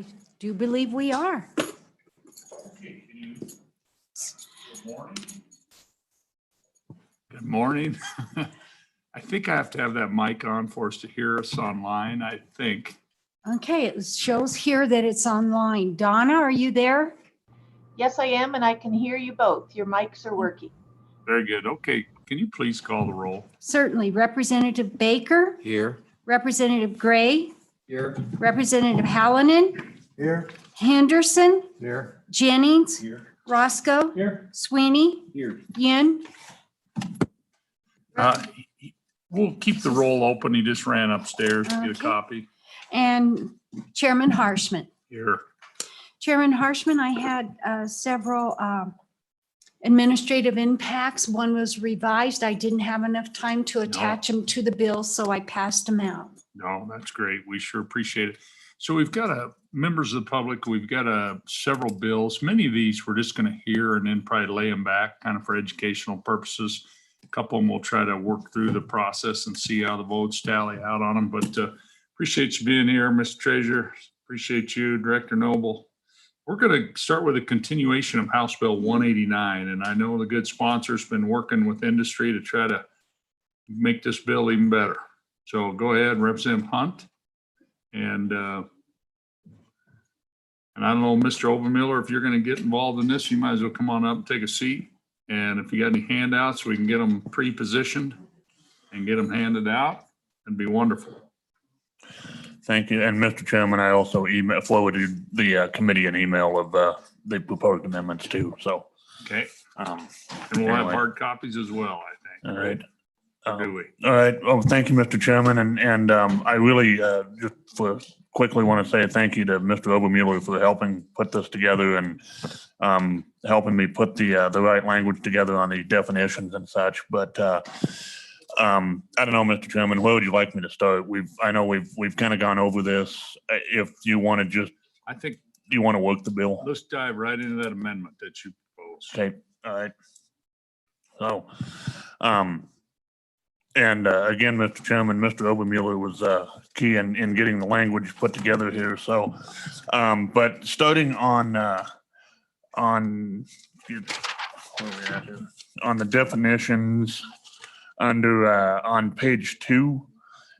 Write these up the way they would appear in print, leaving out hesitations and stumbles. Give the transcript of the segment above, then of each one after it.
I do believe we are. Okay, good morning. Good morning. I think I have to have that mic on for us to hear us online, I think. Okay, it shows here that it's online. Donna, are you there? Yes, I am, and I can hear you both. Your mics are working. Very good. Okay, can you please call the roll? Certainly. Representative Baker, Here. Representative Gray, Here. Representative Hallinan, Here. Henderson, Here. Jennings, Here. Roscoe, Here. Sweeney, Here. Yin. We'll keep the roll open. He just ran upstairs to get a Okay. copy. And Chairman Harshman. Here. Chairman Harshman, I had several administrative impacts. One was revised. I didn't have enough time to attach them to the bill, so I passed them out. No, that's great. We sure appreciate it. So we've got members of the public, we've got several bills. Many of these we're just going to hear and then probably lay them back kind of for educational purposes. A couple of them we'll try to work through the process and see how the votes tally out on them. But appreciate you being here, Mr. Treasurer. Appreciate you, Director Noble. We're going to start with a continuation of House Bill 189. And I know the good sponsor's been working with industry to try to make this bill even better. So go ahead, Representative Hunt. And I don't know, Mr. Overmiller, if you're going to get involved in this, you might as well come on up and take a seat. And if you got any handouts, we can get them pre-positioned and get them handed out. It'd be wonderful. Thank you. And Mr. Chairman, I also forwarded the committee an email of the proposed amendments too. So, Okay. And we'll have anyway. hard copies as well, I think. All right. Or do we? All right. Oh, thank you, Mr. Chairman. And I really just quickly want to say thank you to Mr. Obermuller for helping put this together and helping me put the right language together on the definitions and such. But I don't know, Mr. Chairman, where would you like me to start? I know we've kind of gone over this. If you want to just, I think do you want to work the bill? let's dive right into that amendment that you proposed. Okay, all right. So, and again, Mr. Chairman, Mr. Obermuller was key in getting the language put together here. So, but starting on where we at here? On the definitions under on page 2,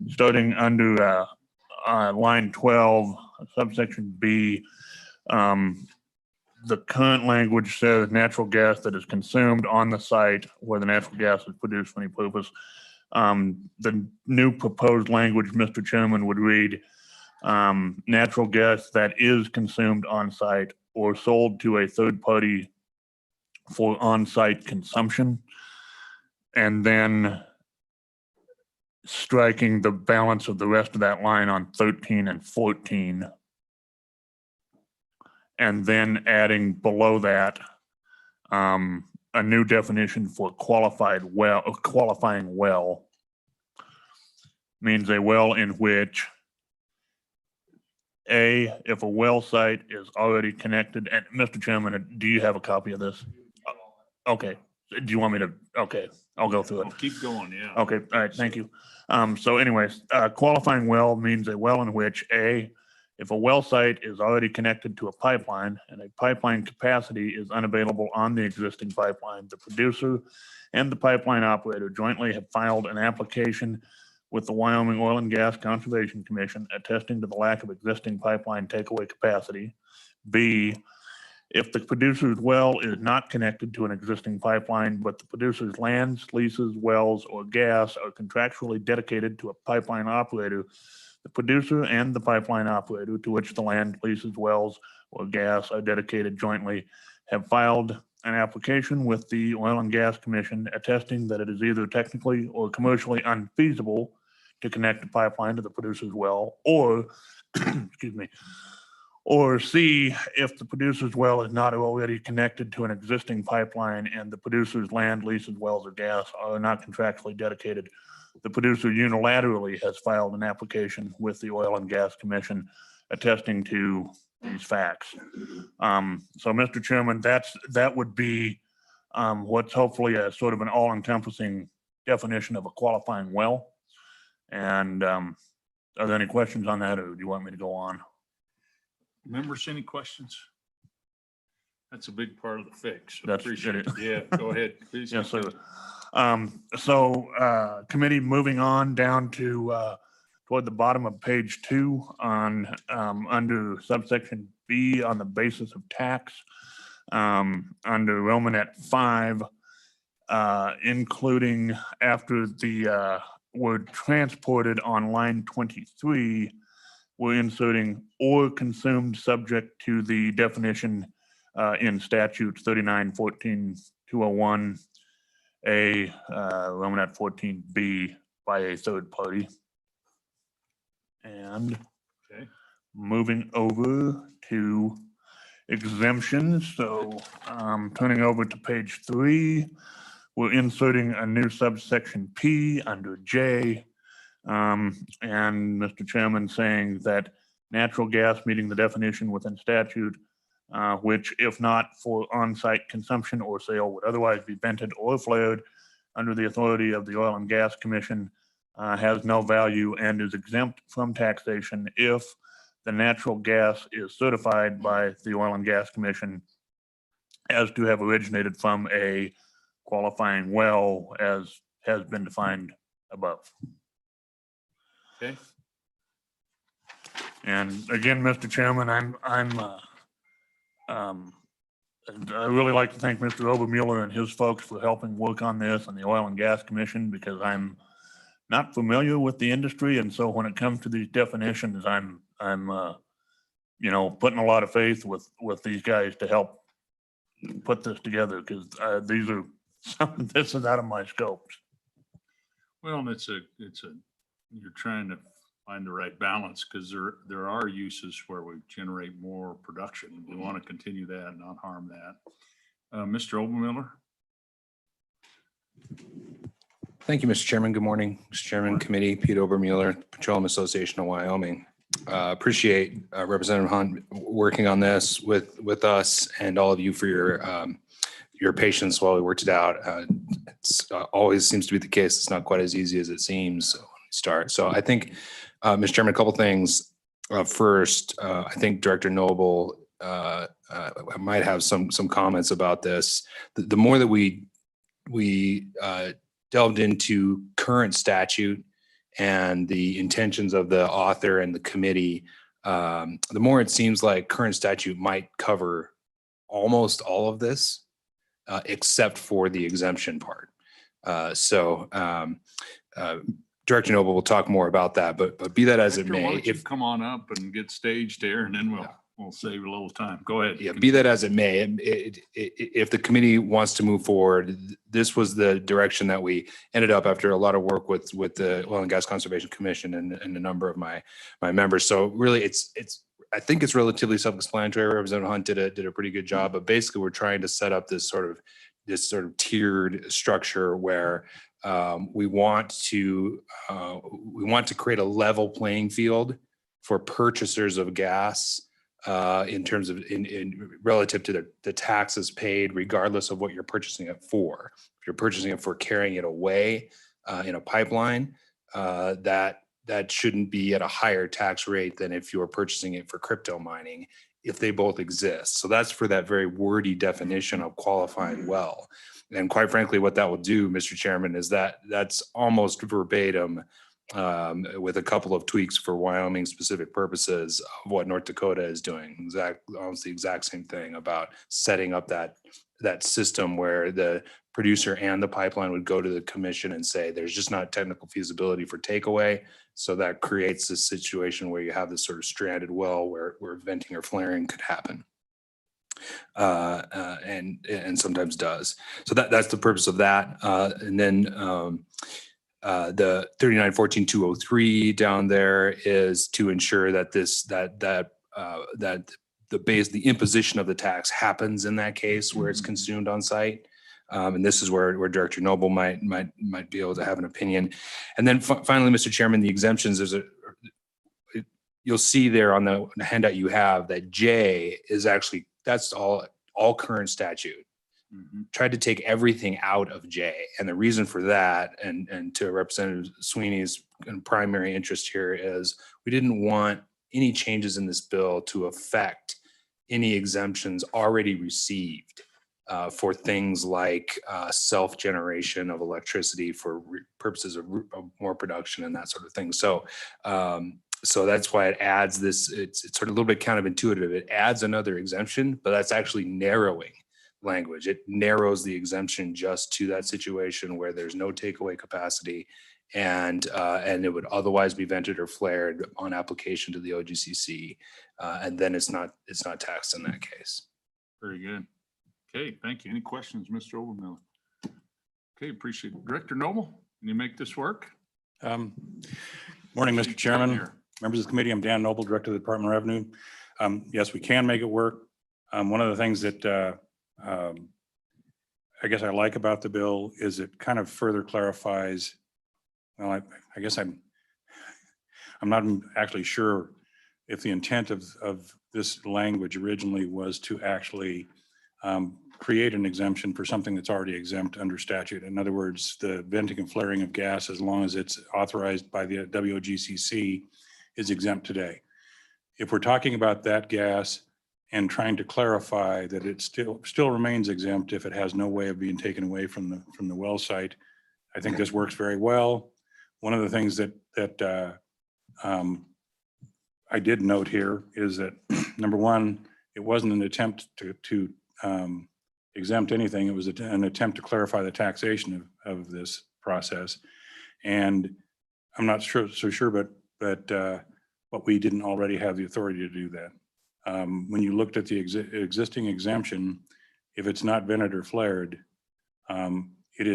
starting under line 12, subsection B. The current language says natural gas that is consumed on the site where the natural gas is produced for any purpose. The new proposed language, Mr. Chairman, would read natural gas that is consumed on site or sold to a third party for on-site consumption. And then striking the balance of the rest of that line on 13 and 14. And then adding below that a new definition for qualifying well means a well in which if a well site is already connected, and Mr. Chairman, do you have a copy of this? Okay, do you want me to, okay, I'll go through it. Oh, keep going, yeah. Okay, all right, thank you. So anyways, qualifying well means a well in which if a well site is already connected to a pipeline and a pipeline capacity is unavailable on the existing pipeline, the producer and the pipeline operator jointly have filed an application with the Wyoming Oil and Gas Conservation Commission attesting to the lack of existing pipeline takeaway capacity. B, if the producer's well is not connected to an existing pipeline, but the producer's lands, leases, wells, or gas are contractually dedicated to a pipeline operator, the producer and the pipeline operator to which the land, leases, wells, or gas are dedicated jointly have filed an application with the Oil and Gas Commission attesting that it is either technically or commercially unfeasible to connect a pipeline to the producer's well, or, excuse me, or C, if the producer's well is not already connected to an existing pipeline and the producer's land, leases, wells, or gas are not contractually dedicated, the producer unilaterally has filed an application with the Oil and Gas Commission attesting to these facts. So, Mr. Chairman, that would be what's hopefully a sort of an all-encompassing definition of a qualifying well. And are there any questions on that, or do you want me to go on? Members, any questions? That's a big part of the fix. That's Appreciate it. it. Yeah, go ahead. Please. Yes, sir. continue. Committee, moving on down to, toward the bottom of page 2 on, under subsection B on the basis of tax, under Romanet 5, including after the, word transported on line 23, we're inserting or consumed subject to the definition in statute 39-14-201, Romanet 14B by a third party. And Okay. moving over to exemptions. So turning over to page 3, we're inserting a new subsection P under J. And Mr. Chairman saying that natural gas meeting the definition within statute, which if not for on-site consumption or sale would otherwise be vented or flared under the authority of the Oil and Gas Commission, has no value and is exempt from taxation if the natural gas is certified by the Oil and Gas Commission as to have originated from a qualifying well as has been defined above. Okay. And again, Mr. Chairman, I really like to thank Mr. Obermueller and his folks for helping work on this and the Oil and Gas Commission, because I'm not familiar with the industry. And so when it comes to these definitions, I'm putting a lot of faith with these guys to help put this together, because this is out of my scopes. Well, and you're trying to find the right balance, because there are uses where we generate more production. We want to continue that and not harm that. Mr. Obermiller? Thank you, Mr. Chairman. Good morning, Mr. Chairman, Committee, Pete Obermueller, Petroleum Association of Wyoming. Appreciate Representative Hunt working on this with us and all of you for your patience while we worked it out. It's always seems to be the case. It's not quite as easy as it seems when we start. So I think, Mr. Chairman, a couple things. First, I think Director Noble might have some comments about this. The more that we delved into current statute and the intentions of the author and the committee, the more it seems like current statute might cover almost all of this, except for the exemption part. Director Noble will talk more about that, but be that as it Victor, why may, don't you come on up and get staged here, and then we'll save a little time. Go ahead. Yeah, be that as it may, if the committee wants to move forward, this was the direction that we ended up after a lot of work with the Oil and Gas Conservation Commission and a number of my members. So really, I think it's relatively self-explanatory. Representative Hunt did a pretty good job, but basically we're trying to set up this sort of tiered structure where we want to create a level playing field for purchasers of gas in terms of in relative to the taxes paid, regardless of what you're purchasing it for. If you're purchasing it for carrying it away in a pipeline, that shouldn't be at a higher tax rate than if you're purchasing it for crypto mining, if they both exist. So that's for that very wordy definition of qualifying well. And quite frankly, what that will do, Mr. Chairman, is that's almost verbatim with a couple of tweaks for Wyoming specific purposes of what North Dakota is doing. Almost the exact same thing about setting up that system where the producer and the pipeline would go to the commission and say, there's just not technical feasibility for takeaway. So that creates this situation where you have this sort of stranded well where venting or flaring could happen. And sometimes does. So that's the purpose of that. And then the 39-14-203 down there is to ensure that the imposition of the tax happens in that case where it's consumed on site. And this is where Director Noble might be able to have an opinion. And then finally, Mr. Chairman, the exemptions, you'll see there on the handout you have that J is actually, that's all current statute. Mhm. Tried to take everything out of J. And the reason for that, and to Representative Sweeney's primary interest here, is we didn't want any changes in this bill to affect any exemptions already received for things like self-generation of electricity for purposes of more production and that sort of thing. So, so that's why it adds this. It's sort of a little bit counterintuitive. It adds another exemption, but that's actually narrowing language. It narrows the exemption just to that situation where there's no takeaway capacity, and it would otherwise be vented or flared on application to the OGCC, and then it's not taxed in that case. Very good. Okay, thank you. Any questions, Mr. Obermiller? Okay, appreciate it. Director Noble, can you make this work? Morning, Mr. Chairman, members of the committee. I'm Dan Noble, Director of the Department of Revenue. Yes, we can make it work. One of the things that I guess I like about the bill is it kind of further clarifies. Well, I guess I'm not actually sure if the intent of this language originally was to actually create an exemption for something that's already exempt under statute. In other words, the venting and flaring of gas, as long as it's authorized by the WOGCC, is exempt today. If we're talking about that gas and trying to clarify that it still remains exempt if it has no way of being taken away from the well site, I think this works very well. One of the things that I did note here is that number one, it wasn't an attempt to exempt anything. It was an attempt to clarify the taxation of this process. And I'm not so sure, but we didn't already have the authority to do that. When you looked at the existing exemption, if it's not vented or flared, it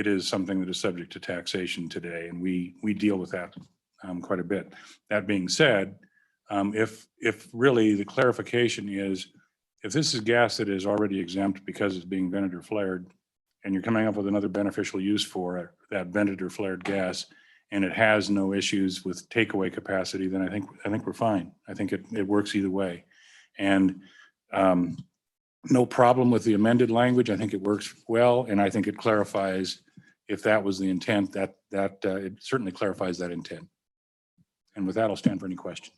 is something that is subject to taxation today, and we deal with that quite a bit. That being said, if really the clarification is, if this is gas that is already exempt because it's being vented or flared, and you're coming up with another beneficial use for that vented or flared gas, and it has no issues with takeaway capacity, then I think we're fine. I think it works either way. And no problem with the amended language. I think it works well, and I think it clarifies, if that was the intent, that it certainly clarifies that intent. And with that, I'll stand for any questions.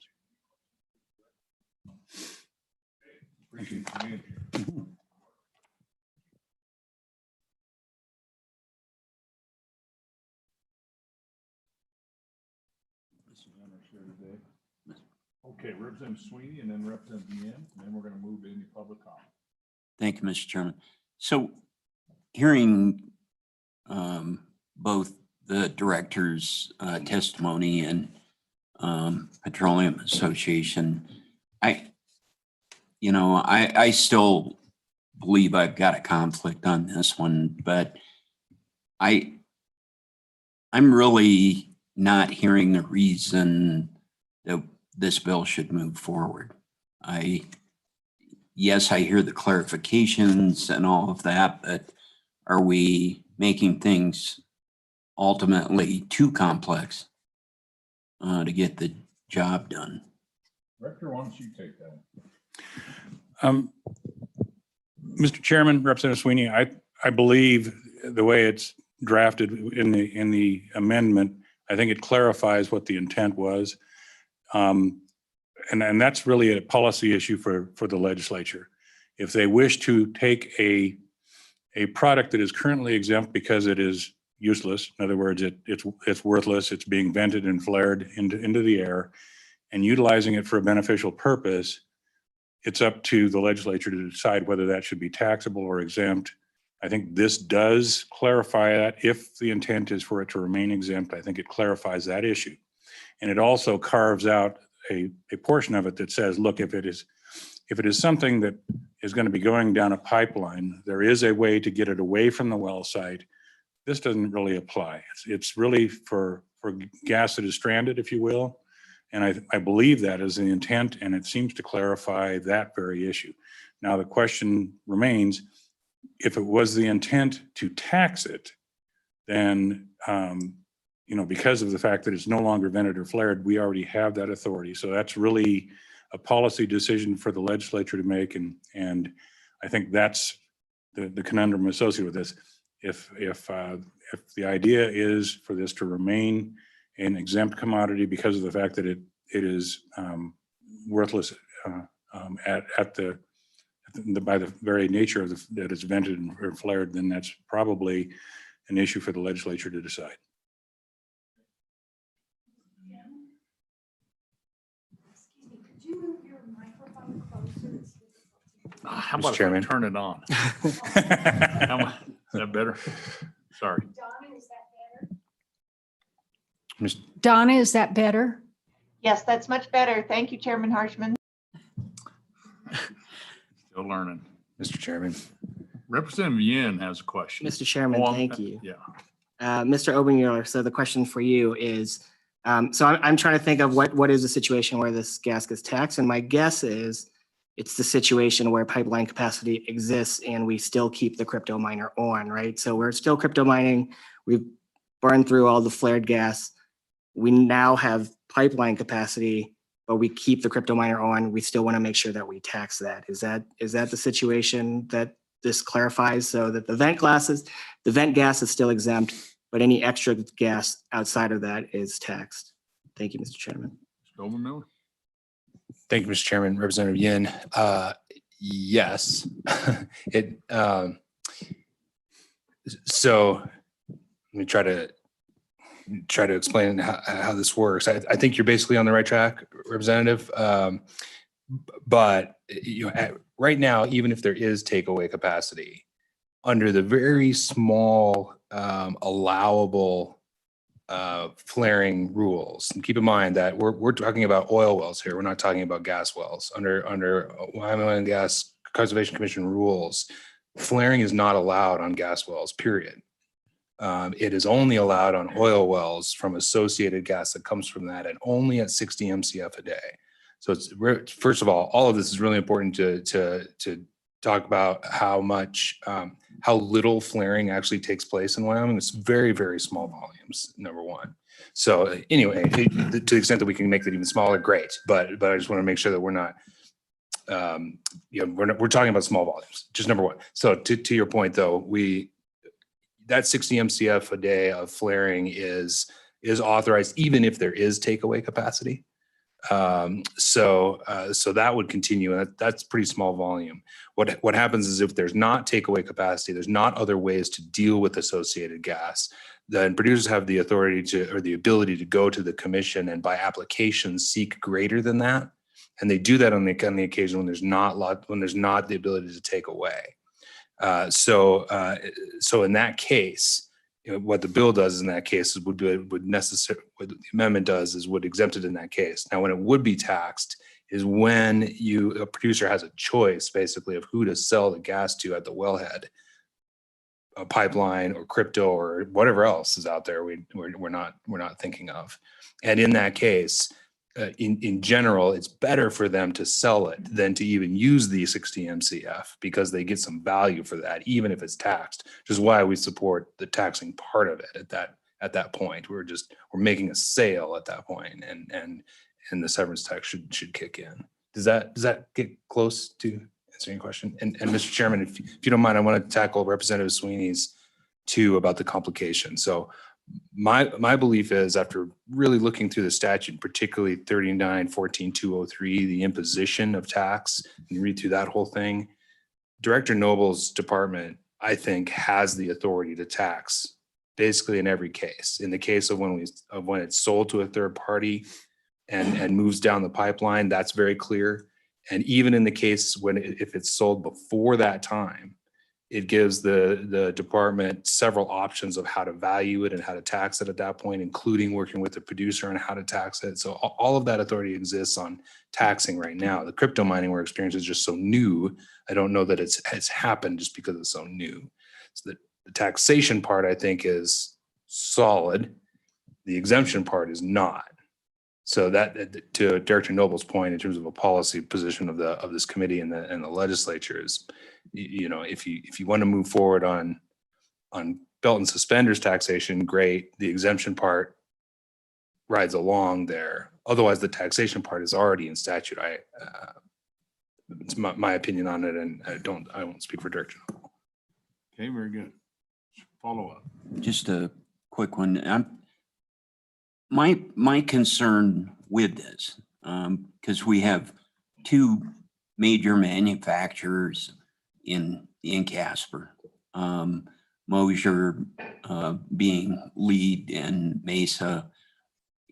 Thank you. Okay, Representative Sweeney and then Representative Yen, and then we're going to move to any public comment. Thank you, Mr. Chairman. So hearing both the director's testimony and Petroleum Association, I still believe I've got a conflict on this one, but I'm really not hearing the reason that this bill should move forward. Yes, I hear the clarifications and all of that, but are we making things ultimately too complex to get the job done? Director, why don't you take that? Mr. Chairman, Representative Sweeney, I believe the way it's drafted in the amendment, I think it clarifies what the intent was. And that's really a policy issue for the legislature. If they wish to take a product that is currently exempt because it is useless, in other words, it's worthless, it's being vented and flared into the air, and utilizing it for a beneficial purpose, it's up to the legislature to decide whether that should be taxable or exempt. I think this does clarify that. If the intent is for it to remain exempt, I think it clarifies that issue. And it also carves out a portion of it that says, look, if it is something that is going to be going down a pipeline, there is a way to get it away from the well site. This doesn't really apply. It's really for gas that is stranded, if you will. And I believe that is the intent, and it seems to clarify that very issue. Now, the question remains, if it was the intent to tax it, then, because of the fact that it's no longer vented or flared, we already have that authority. So that's really a policy decision for the legislature to make. And I think that's the conundrum associated with this. If the idea is for this to remain an exempt commodity because of the fact that worthless by the very nature of that it's vented or flared, then that's probably an issue for the legislature to decide. How Mr. about if I Chairman. turn it on? Is that better? Sorry. Donna, is that better? Yes, that's much better. Thank you, Chairman Harshman. Still learning. Mr. Chairman. Representative Yin has a question. Mr. Chairman, Oh, thank you. Yeah. Mr. Obermueller, so the question for you is, so I'm trying to think of what is the situation where this gas gets taxed, and my guess is it's the situation where pipeline capacity exists and we still keep the crypto miner on, right? So we're still crypto mining. We've burned through all the flared gas. We now have pipeline capacity, but we keep the crypto miner on. We still want to make sure that we tax that. Is that the situation that this clarifies, so that the vent gas is still exempt, but any extra gas outside of that is taxed? Thank you, Mr. Chairman. Mr. Overmiller? Thank you, Mr. Chairman. Representative Yin. Yes. So let me try to explain how this works. I think you're basically on the right track, Representative. But right now, even if there is takeaway capacity, under the very small allowable flaring rules, and keep in mind that we're talking about oil wells here. We're not talking about gas wells. Under Wyoming Oil and Gas Conservation Commission rules, flaring is not allowed on gas wells, period. It is only allowed on oil wells from associated gas that comes from that, and only at 60 MCF a day. So first of all of this is really important to talk about how little flaring actually takes place in Wyoming. It's very, very small volumes, number one. So anyway, to the extent that we can make that even smaller, great. But I just want to make sure that we're not, we're talking about small volumes, just number one. So to your point though, that 60 MCF a day of flaring is authorized even if there is takeaway capacity. So that would continue, and that's pretty small volume. What happens is if there's not takeaway capacity, there's not other ways to deal with associated gas, then producers have the authority or the ability to go to the commission and by application seek greater than that. And they do that on the occasion when there's not the ability to take away. So in that case, what the bill does in that case is what the amendment does is would exempt it in that case. Now, when it would be taxed is when a producer has a choice basically of who to sell the gas to at the wellhead, a pipeline or crypto or whatever else is out there we're not thinking of. And in that case, in general, it's better for them to sell it than to even use the 60 MCF because they get some value for that, even if it's taxed, which is why we support the taxing part of it at that point. We're making a sale at that point, and the severance tax should kick in. Does that get close to answering your question? And Mr. Chairman, if you don't mind, I want to tackle Representative Sweeney's too about the complication. So my belief is, after really looking through the statute, particularly 39-14-203, the imposition of tax, and read through that whole thing, Director Noble's department, I think, has the authority to tax basically in every case. In the case of when it's sold to a third party and moves down the pipeline, that's very clear. And even in the case if it's sold before that time, it gives the department several options of how to value it and how to tax it at that point, including working with the producer on how to tax it. So all of that authority exists on taxing right now. The crypto mining we're experiencing is just so new. I don't know that it's happened just because it's so new. So the taxation part, I think, is solid. The exemption part is not. So that, to Director Noble's point, in terms of a policy position of this committee and the legislature, is, if you want to move forward on belt and suspenders taxation, great. The exemption part rides along there. Otherwise, the taxation part is already in statute. It's my opinion on it, and I won't speak for Director Noble. Okay, very good. Follow up. Just a quick one. My concern with this. Because we have two major manufacturers in Casper. Mosier being lead and Mesa,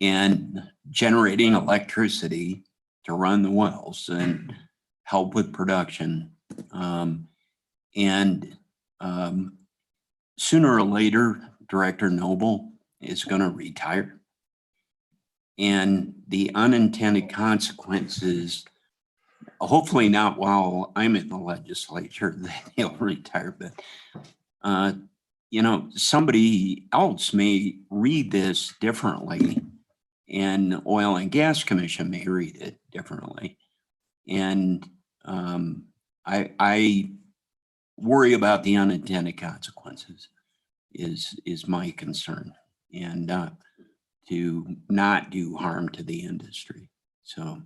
and generating electricity to run the wells and help with production. Sooner or later, Director Noble is going to retire. And the unintended consequences, hopefully not while I'm in the legislature, that he'll retire, but somebody else may read this differently, and Oil and Gas Commission may read it differently. And I worry about the unintended consequences is my concern, and to not do harm to the industry. So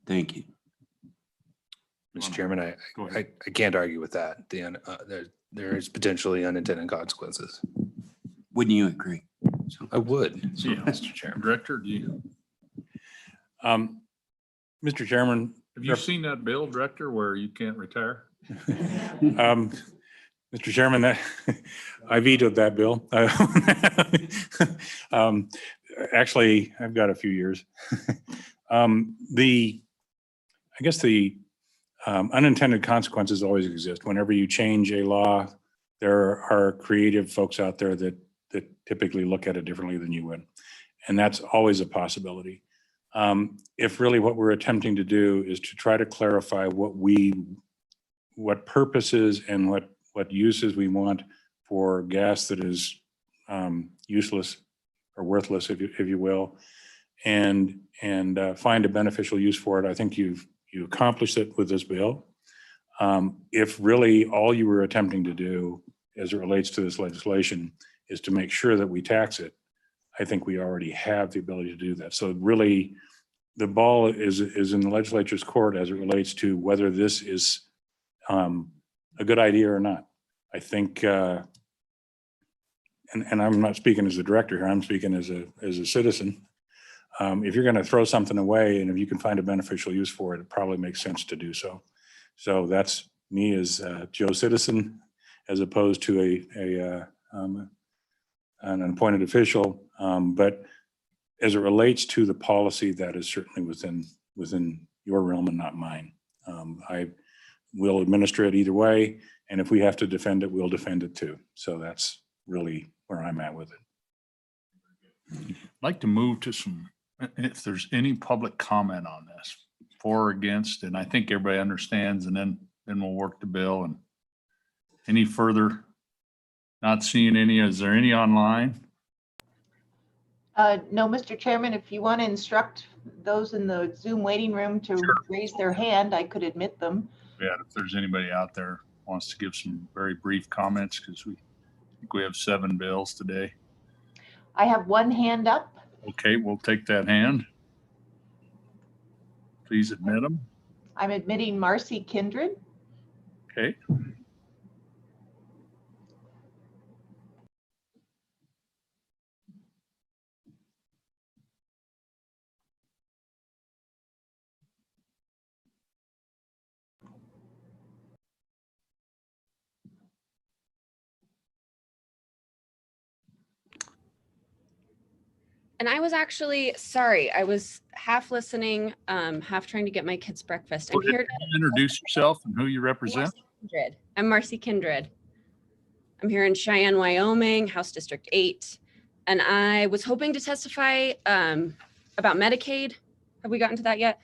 thank you. Mr. Chairman, Go ahead. I can't argue with that. There is potentially unintended consequences. Wouldn't you agree? So, I would, Yeah. Mr. Chairman. Director, do you, Mr. Chairman, have you seen that bill, Director, where you can't retire? Mr. Chairman, I vetoed that bill. Actually, I've got a few years. I guess the unintended consequences always exist. Whenever you change a law, there are creative folks out there that typically look at it differently than you would. And that's always a possibility. If really what we're attempting to do is to try to clarify what purposes and what uses we want for gas that is useless or worthless, if you will, and find a beneficial use for it. I think you accomplished it with this bill. If really all you were attempting to do as it relates to this legislation is to make sure that we tax it, I think we already have the ability to do that. So really, the ball is in the legislature's court as it relates to whether this is a good idea or not. I think, and I'm not speaking as a director here, I'm speaking as a citizen. If you're going to throw something away and if you can find a beneficial use for it, it probably makes sense to do so. So that's me as Joe citizen, as opposed to an appointed official. But as it relates to the policy, that is certainly within your realm and not mine. I will administer it either way. And if we have to defend it, we'll defend it too. So that's really where I'm at with it. I'd like to move to if there's any public comment on this, for or against, and I think everybody understands, and then we'll work the bill. And any further, not seeing any, is there any online? No, Mr. Chairman, if you want to instruct those in the Zoom waiting room to raise their hand, I could admit them. Yeah, if there's anybody out there wants to give some very brief comments, because I think we have 7 bills today. I have one hand up. Okay, we'll take that hand. Please admit them. I'm admitting Marcy Kindred. Okay. And I was actually, sorry, I was half listening, half trying to get my kids breakfast. I'm here to Introduce yourself and who you represent. Kindred. I'm Marcy Kindred. I'm here in Cheyenne, Wyoming, House District 8. And I was hoping to testify about Medicaid. Have we gotten to that yet?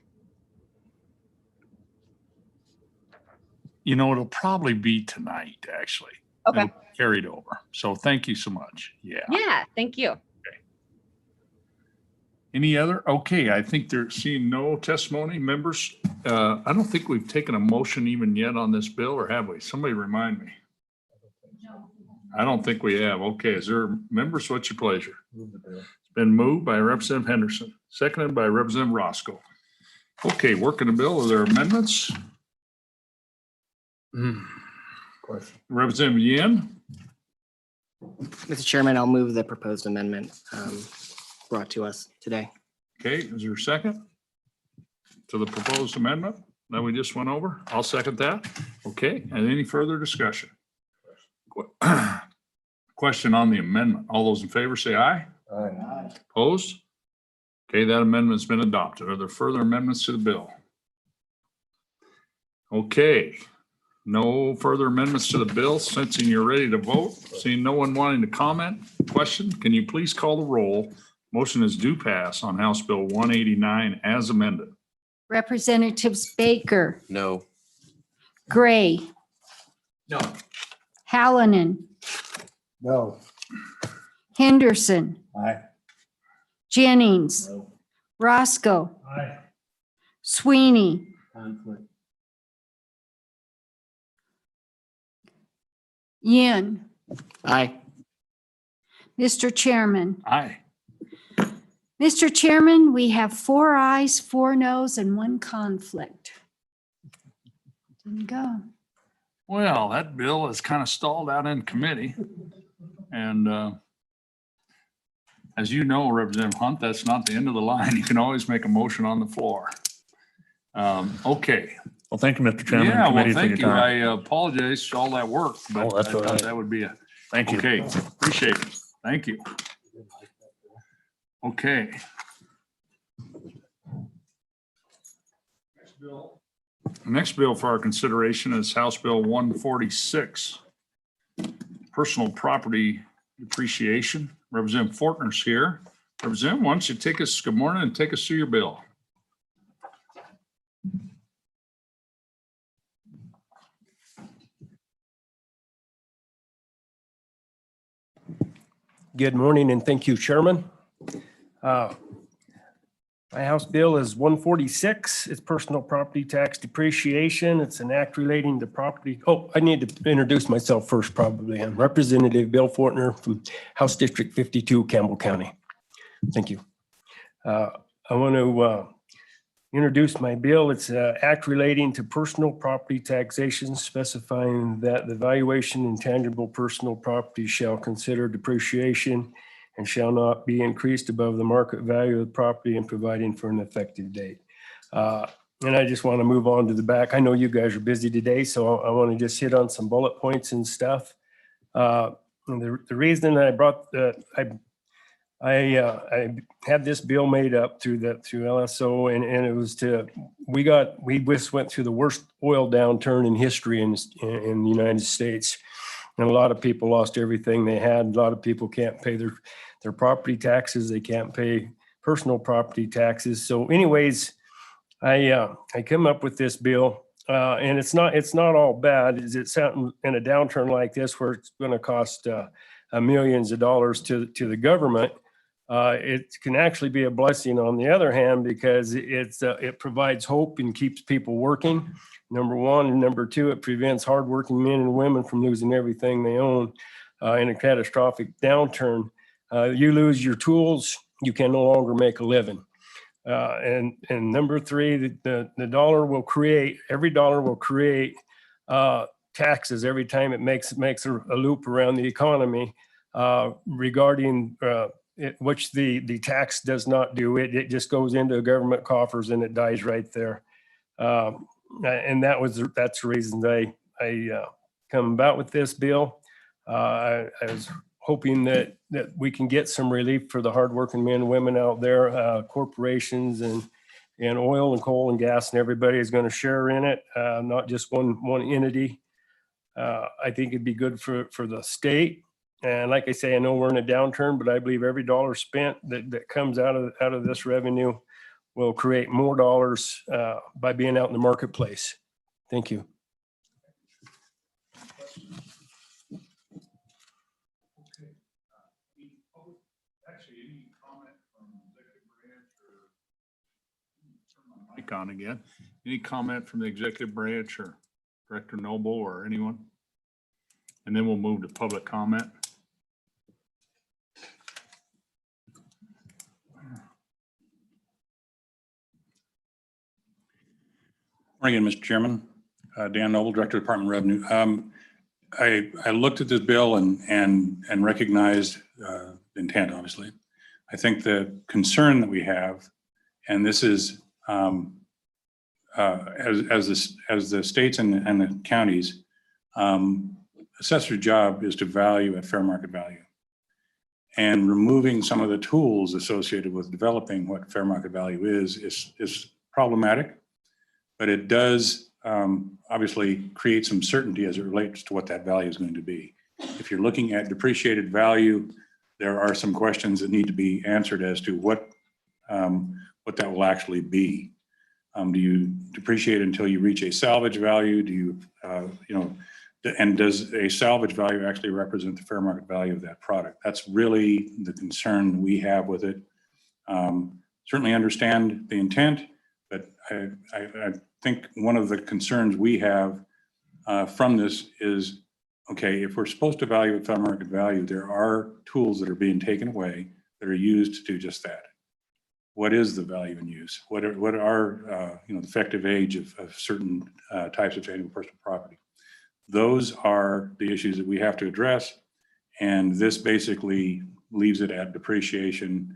You know, it'll probably be tonight, actually. Okay. It'll be carried over. So thank you so much. Yeah. Yeah, thank you. Any other? Okay, I think they're seeing no testimony. Members, I don't think we've taken a motion even yet on this bill, or have we? Somebody remind me. I don't think we have. Okay, is there, members, what's your pleasure? It's been moved by Representative Henderson, seconded by Representative Roscoe. Okay, working the bill. Are there amendments? Representative Yin? Mr. Chairman, I'll move the proposed amendment brought to us today. Okay, is there a second to the proposed amendment that we just went over? I'll second that. Okay, and any further discussion? Question on the amendment. All those in favor say aye. Aye. Opposed? Okay, that amendment's been adopted. Are there further amendments to the bill? Okay, no further amendments to the bill. Sensing you're ready to vote, seeing no one wanting to comment, question, can you please call the roll? Motion is due pass on House Bill 189 as amended. Representatives Baker, No. Gray, No. Hallinan, No. Henderson, Aye. Jennings, Roscoe, Aye. Sweeney, Conflict. Yin. Aye. Mr. Chairman. Aye. Mr. Chairman, we have 4 ayes, 4 noes, and 1 conflict. Didn't go. Well, that bill is kind of stalled out in committee. And as you know, Representative Hunt, that's not the end of the line. You can always make a motion on the floor. Okay. Well, thank you, Mr. Chairman. Yeah, well, Committee, for thank your you. time. I apologize for all that work, but Oh, that's I all thought right. that would be a, Thank you. okay, appreciate it. Thank you. Okay. Next bill for our consideration is House Bill 146. Personal property depreciation. Representative Fortner's here. Representative, why don't you take us, good morning, and take us through your bill. Good morning and thank you, Chairman. My House bill is 146. It's personal property tax depreciation. It's an act relating to property. Oh, I need to introduce myself first, probably. I'm Representative Bill Fortner from House District 52, Campbell County. Thank you. I want to introduce my bill. It's an act relating to personal property taxation, specifying that the valuation in tangible personal property shall consider depreciation and shall not be increased above the market value of the property and providing for an effective date. And I just want to move on to the back. I know you guys are busy today, so I want to just hit on some bullet points and stuff. And the reason I brought I had this bill made up through LSO, and it was we just went through the worst oil downturn in history in the United States. And a lot of people lost everything they had. A lot of people can't pay their property taxes. They can't pay personal property taxes. So anyways, I come up with this bill, and it's not all bad. It's in a downturn like this where it's going to cost millions of dollars to the government. It can actually be a blessing on the other hand, because it provides hope and keeps people working. Number one, and number two, it prevents hardworking men and women from losing everything they own in a catastrophic downturn. You lose your tools, you can no longer make a living. And number three, the dollar will create, every dollar will create taxes every time it makes a loop around the economy regarding which the tax does not do. It just goes into government coffers and it dies right there. And that's the reason I come about with this bill. I was hoping that we can get some relief for the hardworking men and women out there, corporations and oil and coal and gas, and everybody is going to share in it, not just one entity. I think it'd be good for the state. And like I say, I know we're in a downturn, but I believe every dollar spent that comes out of this revenue will create more dollars by being out in the marketplace. Thank you. Actually, any comment from the executive branch or turn my mic on again? Any comment from the executive branch or Director Noble or anyone? And then we'll move to public comment. Morning, Mr. Chairman. Dan Noble, Director of Department of Revenue. I looked at this bill and recognized intent, obviously. I think the concern that we have And this is, as the states and the counties, assessor's job is to value at fair market value. And removing some of the tools associated with developing what fair market value is problematic, but it does obviously create some certainty as it relates to what that value is going to be. If you're looking at depreciated value, there are some questions that need to be answered as to what that will actually be. Do you depreciate until you reach a salvage value? Do you, and does a salvage value actually represent the fair market value of that product? That's really the concern we have with it. Certainly understand the intent, but I think one of the concerns we have from this is, okay, if we're supposed to value at fair market value, there are tools that are being taken away that are used to do just that. What is the value in use? What are the effective age of certain types of tangible personal property? Those are the issues that we have to address. And this basically leaves it at depreciation,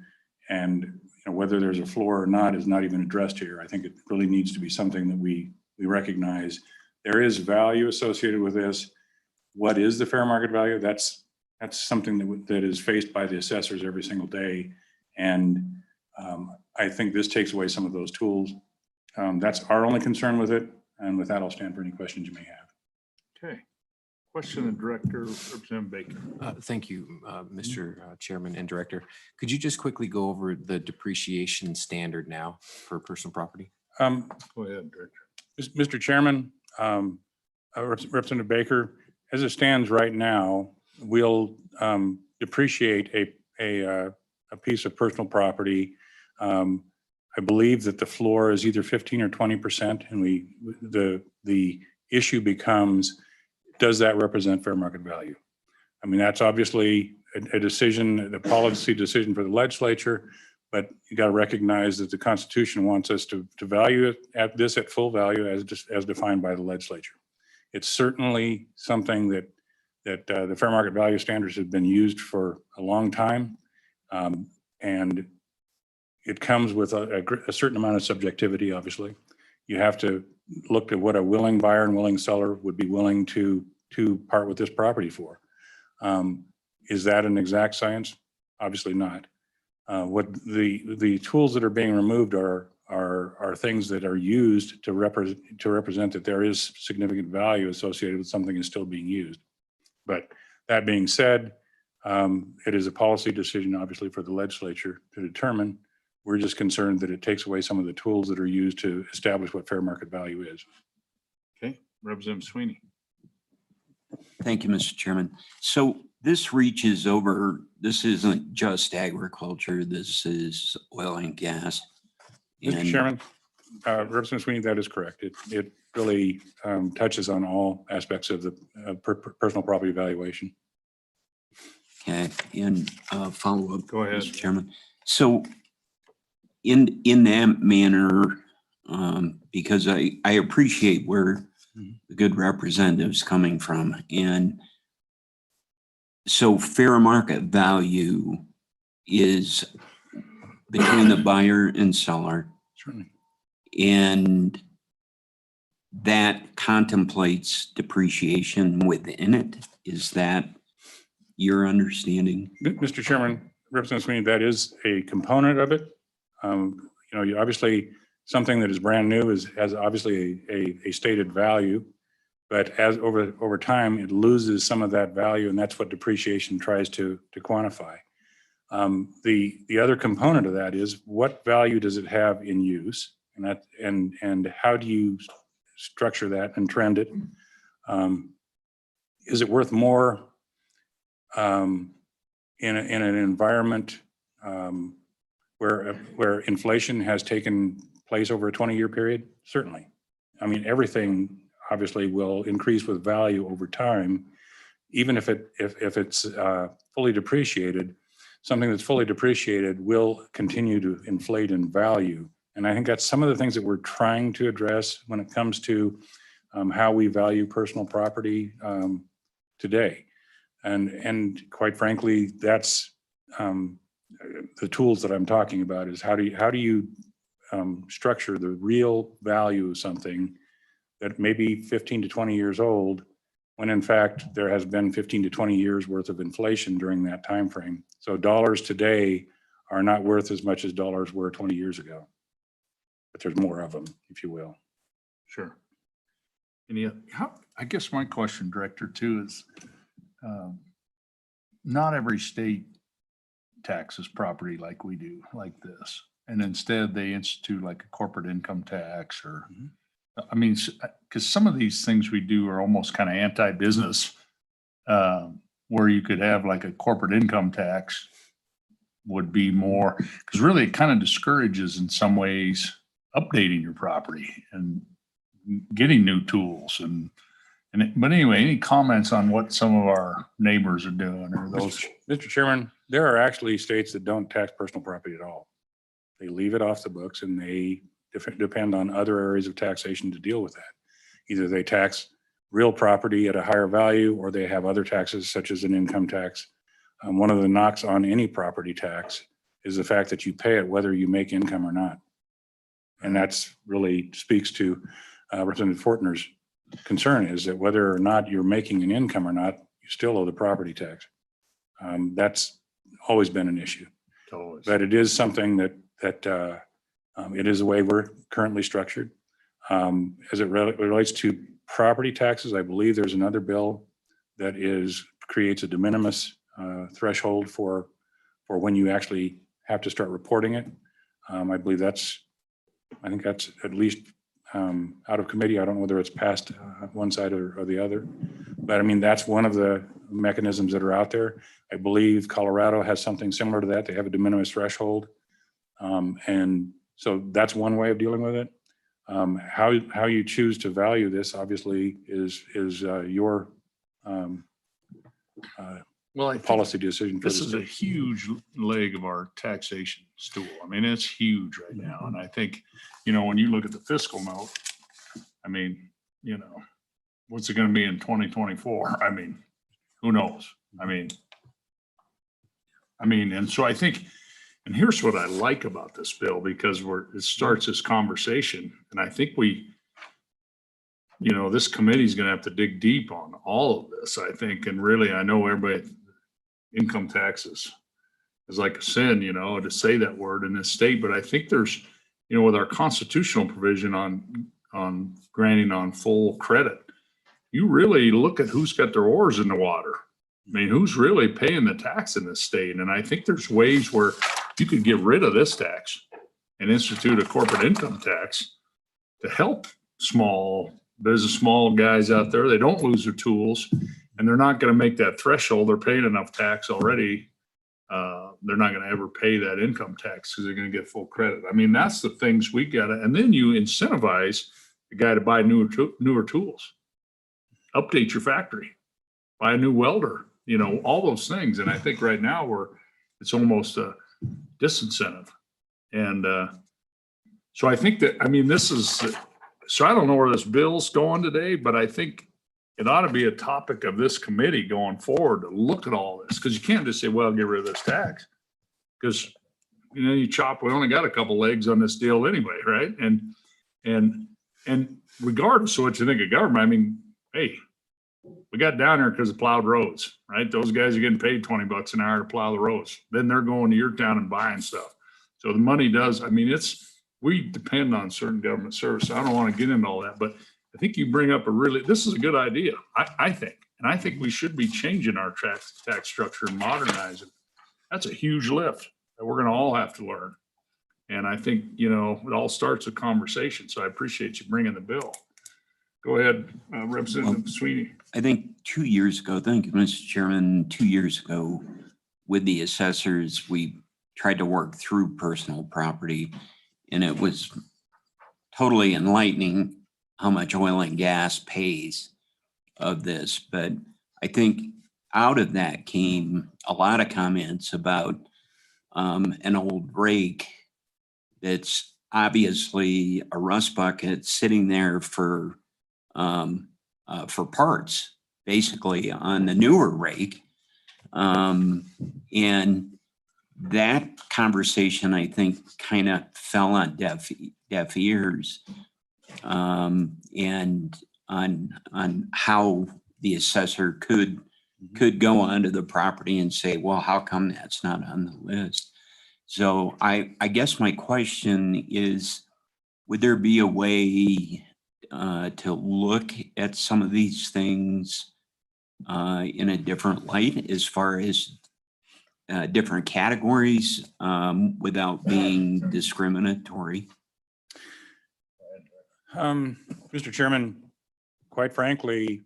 and whether there's a floor or not is not even addressed here. I think it really needs to be something that we recognize. There is value associated with this. What is the fair market value? That's something that is faced by the assessors every single day. And I think this takes away some of those tools. That's our only concern with it. And with that, I'll stand for any questions you may have. Okay. Question of Director Representative Baker. Thank you, Mr. Chairman and Director. Could you just quickly go over the depreciation standard now for personal property? Go ahead, Director. Mr. Chairman, Representative Baker, as it stands right now, we'll depreciate a piece of personal property. I believe that the floor is either 15 or 20%, and the issue becomes, does that represent fair market value? I mean, that's obviously a decision, a policy decision for the legislature, but you got to recognize that the Constitution wants us to value it at full value as defined by the legislature. It's certainly something that the fair market value standards have been used for a long time, and it comes with a certain amount of subjectivity. Obviously, you have to look at what a willing buyer and willing seller would be willing to part with this property for. Is that an exact science? Obviously not. What the tools that are being removed are things that are used to represent that there is significant value associated with something is still being used. But that being said, it is a policy decision, obviously, for the legislature to determine. We're just concerned that it takes away some of the tools that are used to establish what fair market value is. Okay, Representative Sweeney. Thank you, Mr. Chairman. So this reaches over, this isn't just agriculture, this is oil and gas. Mr. Chairman, Representative Sweeney, that is correct. It really touches on all aspects of the personal property valuation. Okay, and follow up. Go ahead, Mr. Chairman. So in that manner, because I appreciate where the good representative's coming from, and so fair market value is between the buyer and seller. Certainly. And that contemplates depreciation within it. Is that your understanding? Mr. Chairman, Representative Sweeney, that is a component of it. You obviously, something that is brand new has obviously a stated value, but as over time, it loses some of that value, and that's what depreciation tries to quantify. The other component of that is, what value does it have in use, and how do you structure that and trend it? Is it worth more in an environment where inflation has taken place over a 20-year period? Certainly. I mean, everything obviously will increase with value over time, even if it's fully depreciated. Something that's fully depreciated will continue to inflate in value. And I think that's some of the things that we're trying to address when it comes to how we value personal property today. And quite frankly, that's the tools that I'm talking about, is how do you structure the real value of something that may be 15 to 20 years old, when in fact there has been 15 to 20 years worth of inflation during that time frame. So dollars today are not worth as much as dollars were 20 years ago. But there's more of them, if you will. Sure. I guess my question, Director, too, is not every state taxes property like we do, like this. And instead they institute like a corporate income tax or, I mean, because some of these things we do are almost kind of anti-business, where you could have like a corporate income tax would be more, because really it kind of discourages in some ways updating your property and getting new tools but anyway, any comments on what some of our neighbors are doing or those? Mr. Chairman, there are actually states that don't tax personal property at all. They leave it off the books and they depend on other areas of taxation to deal with that. Either they tax real property at a higher value or they have other taxes such as an income tax. One of the knocks on any property tax is the fact that you pay it whether you make income or not. And that's really speaks to Representative Fortner's concern, is that whether or not you're making an income or not, you still owe the property tax. That's always been an issue. Always. But it is something that it is the way we're currently structured. As it relates to property taxes, I believe there's another bill that creates a de minimis threshold for when you actually have to start reporting it. I think that's at least out of committee. I don't know whether it's passed one side or the other, but I mean, that's one of the mechanisms that are out there. I believe Colorado has something similar to that. They have a de minimis threshold. And so that's one way of dealing with it. How you choose to value this obviously is your policy decision. This is a huge leg of our taxation stool. I mean, it's huge right now. And I think, when you look at the fiscal note, I mean, what's it going to be in 2024? I mean, who knows? I mean, and so I think, and here's what I like about this bill, because it starts this conversation. And I think this committee is going to have to dig deep on all of this, I think. And really, I know everybody, income taxes is like a sin, to say that word in this state. But I think there's, with our constitutional provision on granting on full credit, you really look at who's got their oars in the water. I mean, who's really paying the tax in this state? And I think there's ways where you could get rid of this tax and institute a corporate income tax to help small guys out there. They don't lose their tools and they're not going to make that threshold. They're paying enough tax already. They're not going to ever pay that income tax because they're going to get full credit. I mean, that's the things we got to, and then you incentivize the guy to buy newer tools, update your factory, buy a new welder, all those things. And I think right now it's almost a disincentive. And so I think that, so I don't know where this bill's going today, but I think it ought to be a topic of this committee going forward to look at all this, because you can't just say, well, get rid of this tax. Because, we only got a couple legs on this deal anyway, right? And regardless of what you think of government, hey, we got down there because of plowed roads, right? Those guys are getting paid $20 an hour to plow the roads. Then they're going to your town and buying stuff. So the money does, we depend on certain government service. I don't want to get into all that, but I think you bring up this is a good idea, I think. And I think we should be changing our tax structure and modernizing. That's a huge lift that we're going to all have to learn. And I think, it all starts with conversation. So I appreciate you bringing the bill. Go ahead, Representative Sweeney. I think 2 years ago, thank you, Mr. Chairman, 2 years ago with the assessors, we tried to work through personal property, and it was totally enlightening how much oil and gas pays of this. But I think out of that came a lot of comments about an old rake that's obviously a rust bucket sitting there for parts, basically on the newer rake. And that conversation, I think, kind of fell on deaf ears. And on how the assessor could go onto the property and say, well, how come that's not on the list? So I guess my question is, would there be a way to look at some of these things in a different light as far as different categories without being discriminatory? Mr. Chairman, quite frankly,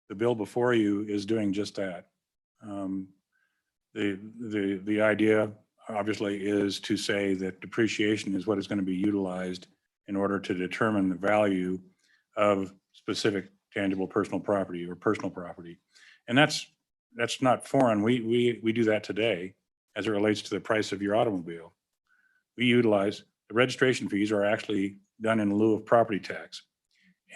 the bill before you is doing just that. The idea obviously is to say that depreciation is what is going to be utilized in order to determine the value of specific tangible personal property or personal property. And that's not foreign. We do that today as it relates to the price of your automobile. We utilize, the registration fees are actually done in lieu of property tax.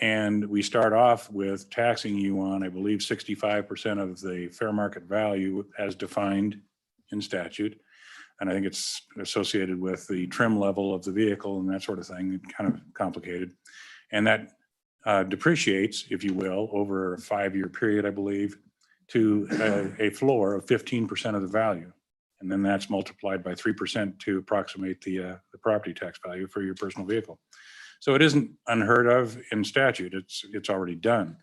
And we start off with taxing you on, I believe, 65% of the fair market value as defined in statute. And I think it's associated with the trim level of the vehicle and that sort of thing, kind of complicated. And that depreciates, if you will, over a 5-year period, I believe, to a floor of 15% of the value. And then that's multiplied by 3% to approximate the property tax value for your personal vehicle. So it isn't unheard of in statute. It's already done,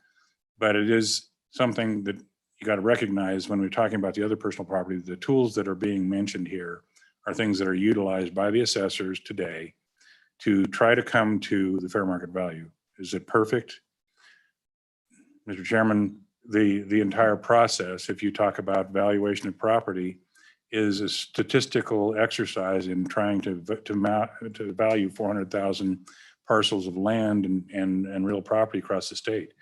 but it is something that you got to recognize when we're talking about the other personal property. The tools that are being mentioned here are things that are utilized by the assessors today to try to come to the fair market value. Is it perfect? Mr. Chairman, the entire process, if you talk about valuation of property, is a statistical exercise in trying to value 400,000 parcels of land and real property across the state.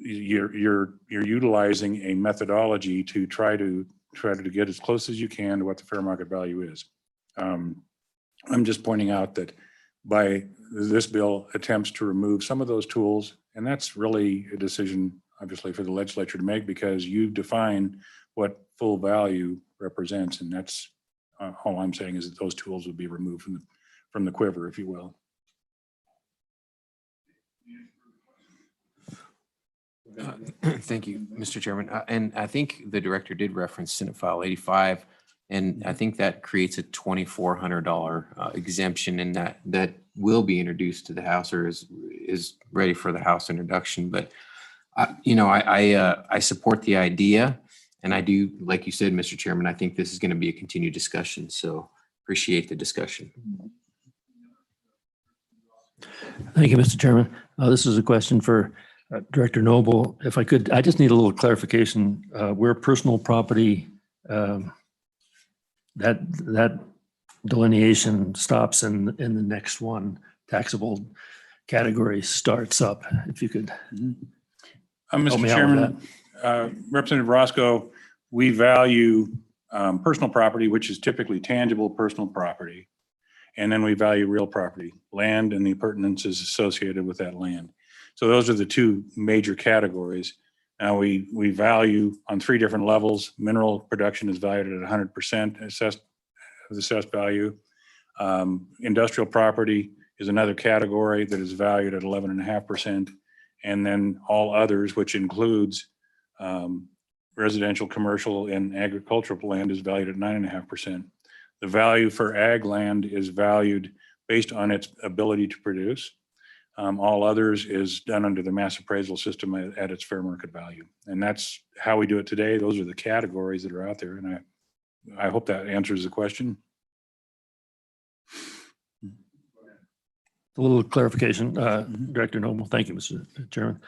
You're utilizing a methodology to try to get as close as you can to what the fair market value is. I'm just pointing out that by this bill attempts to remove some of those tools, and that's really a decision, obviously, for the legislature to make, because you define what full value represents, and that's all I'm saying is that those tools would be removed from the quiver, if you will. Thank you, Mr. Chairman. And I think the director did reference Senate File 85, and I think that creates a $2,400 exemption, and that will be introduced to the House, or is ready for the House introduction. But I support the idea, and I do, like you said, Mr. Chairman, I think this is going to be a continued discussion. So appreciate the discussion. Thank you, Mr. Chairman. This is a question for Director Noble. If I could, I just need a little clarification. Where personal property, that delineation stops and the next one, taxable category, starts up. If you could. Mr. Chairman, Representative Roscoe, we value personal property, which is typically tangible personal property. And then we value real property, land, and the appurtenances associated with that land. So those are the two major categories. Now we value on 3 different levels. Mineral production is valued at 100% assessed value. Industrial property is another category that is valued at 11.5%. And then all others, which includes residential, commercial, and agricultural land, is valued at 9.5%. The value for ag land is valued based on its ability to produce. All others is done under the mass appraisal system at its fair market value. And that's how we do it today. Those are the categories that are out there. And I hope that answers the question. A little clarification, Director Noble. Thank you, Mr. Chairman.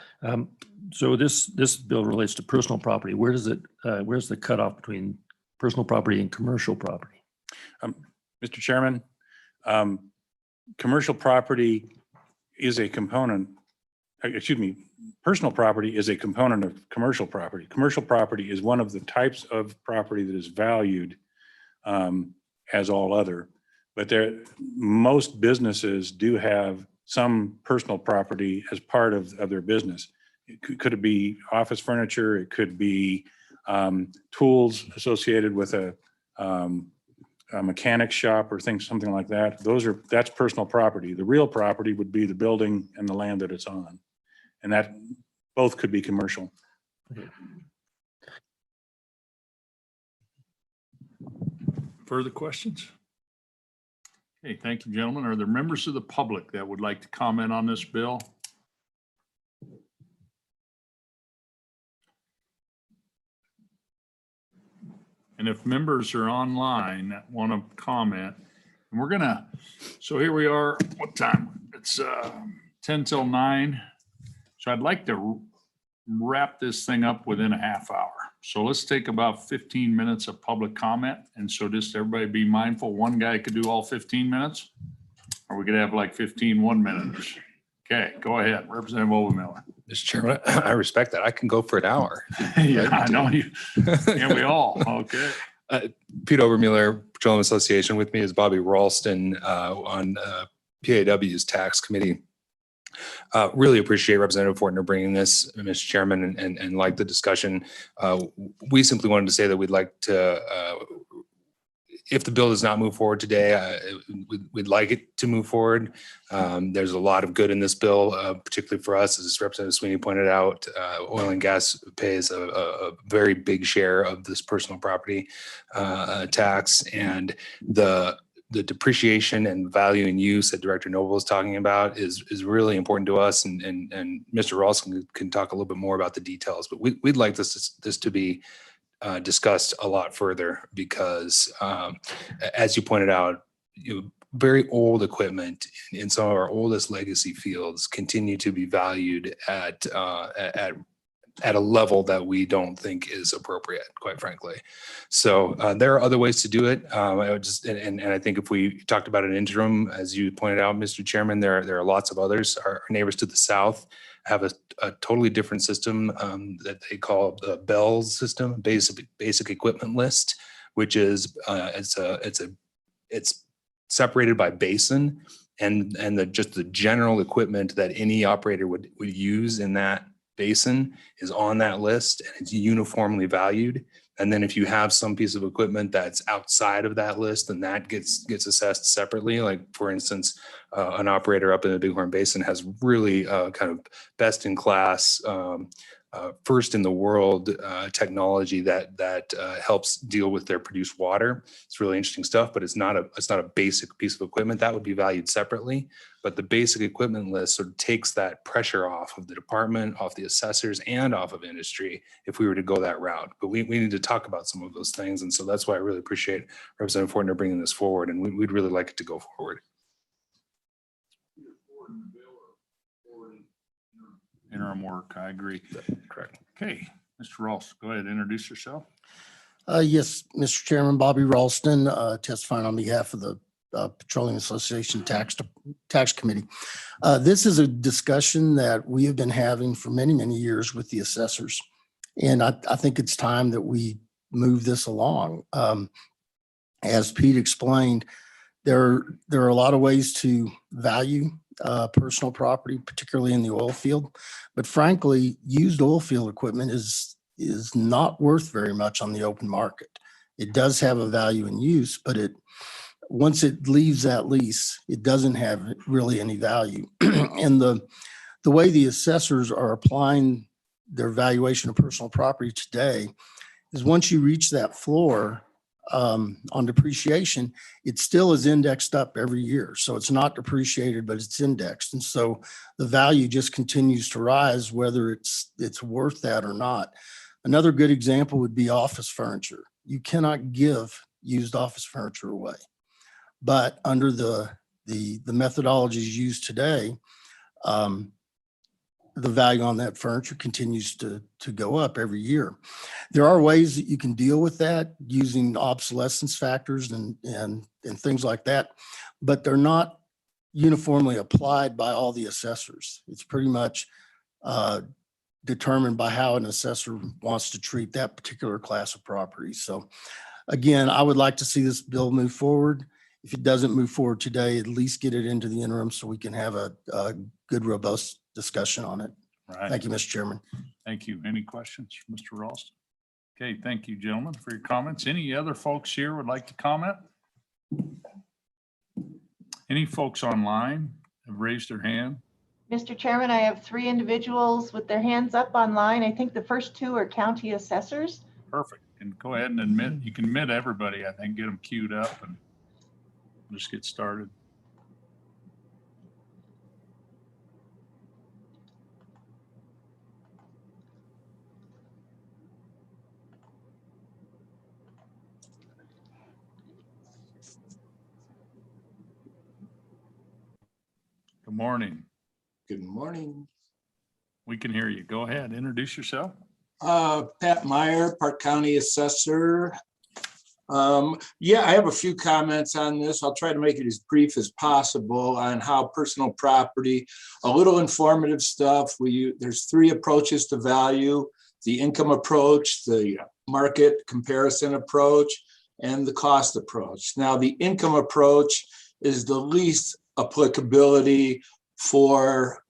So this bill relates to personal property. Where's the cutoff between personal property and commercial property? Mr. Chairman, commercial property is a component, personal property is a component of commercial property. Commercial property is one of the types of property that is valued as all other, but most businesses do have some personal property as part of their business. Could it be office furniture? It could be tools associated with a a mechanic shop or things, something like that, that's personal property. The real property would be the building and the land that it's on. And that both could be commercial. Further questions? Okay, thank you, gentlemen. Are there members of the public that would like to comment on this bill? And if members are online that want to comment, and we're gonna, so here we are, what time? It's 10 till 9. So I'd like to wrap this thing up within a half hour. So let's take about 15 minutes of public comment. And so just everybody be mindful, one guy could do all 15 minutes, or we could have like 15 1-minuters. Okay, go ahead, Representative Obermiller. Mr. Chairman, I respect that. I can go for an hour. Yeah, I know you. Yeah, we all. Okay. Pete Obermuller, Petroleum Association. With me is Bobby Ralston on PAW's tax committee. Really appreciate Representative Fortner bringing this, Mr. Chairman, and like the discussion. We simply wanted to say that we'd like to, if the bill does not move forward today, we'd like it to move forward. There's a lot of good in this bill, particularly for us, as Representative Sweeney pointed out. Oil and gas pays a very big share of this personal property tax, and the depreciation and value and use that Director Noble is talking about is really important to us. And Mr. Ralston can talk a little bit more about the details, but we'd like this to be discussed a lot further because, as you pointed out, very old equipment in some of our oldest legacy fields continue to be valued at a level that we don't think is appropriate, quite frankly. So there are other ways to do it. I would just, and I think if we talked about an interim, as you pointed out, Mr. Chairman, there are lots of others. Our neighbors to the south have a totally different system that they call the BELLS system, basic equipment list, which is it's separated by basin, and just the general equipment that any operator would use in that basin is on that list, and it's uniformly valued. And then if you have some piece of equipment that's outside of that list, then that gets assessed separately. Like for instance, an operator up in the Bighorn Basin has really kind of best in class, first in the world technology that helps deal with their produced water. It's really interesting stuff, but it's not a basic piece of equipment that would be valued separately. But the basic equipment list sort of takes that pressure off of the department, off the assessors, and off of industry if we were to go that route. But we need to talk about some of those things. And so that's why I really appreciate Representative Fortner bringing this forward, and we'd really like it to go forward. Interim work, I agree. Correct. Okay, Mr. Ross, go ahead, introduce yourself. Yes, Mr. Chairman, Bobby Ralston, testifying on behalf of the Petroleum Association Tax Committee. This is a discussion that we have been having for many, many years with the assessors. And I think it's time that we move this along. As Pete explained, there are a lot of ways to value personal property, particularly in the oil field. But frankly, used oil field equipment is not worth very much on the open market. It does have a value in use, but once it leaves that lease, it doesn't have really any value. And the way the assessors are applying their valuation of personal property today is once you reach that floor on depreciation, it still is indexed up every year. So it's not depreciated, but it's indexed. And so the value just continues to rise, whether it's worth that or not. Another good example would be office furniture. You cannot give used office furniture away. But under the methodologies used today, the value on that furniture continues to go up every year. There are ways that you can deal with that using obsolescence factors and things like that, but they're not uniformly applied by all the assessors. It's pretty much determined by how an assessor wants to treat that particular class of property. So again, I would like to see this bill move forward. If it doesn't move forward today, at least get it into the interim so we can have a good, robust discussion on it. Right. Thank you, Mr. Chairman. Thank you. Any questions, Mr. Ralston? Okay, thank you, gentlemen, for your comments. Any other folks here would like to comment? Any folks online have raised their hand? Mr. Chairman, I have 3 individuals with their hands up online. I think the first 2 are county assessors. Perfect. And go ahead and admit, you can admit everybody, I think, get them queued up and just get started. Good morning. Good morning. We can hear you. Go ahead. Introduce yourself. Pat Meyer, Park County Assessor. Yeah, I have a few comments on this. I'll try to make it as brief as possible on how personal property, a little informative stuff. There's 3 approaches to value: the income approach, the market comparison approach, and the cost approach. Now, the income approach is the least applicability for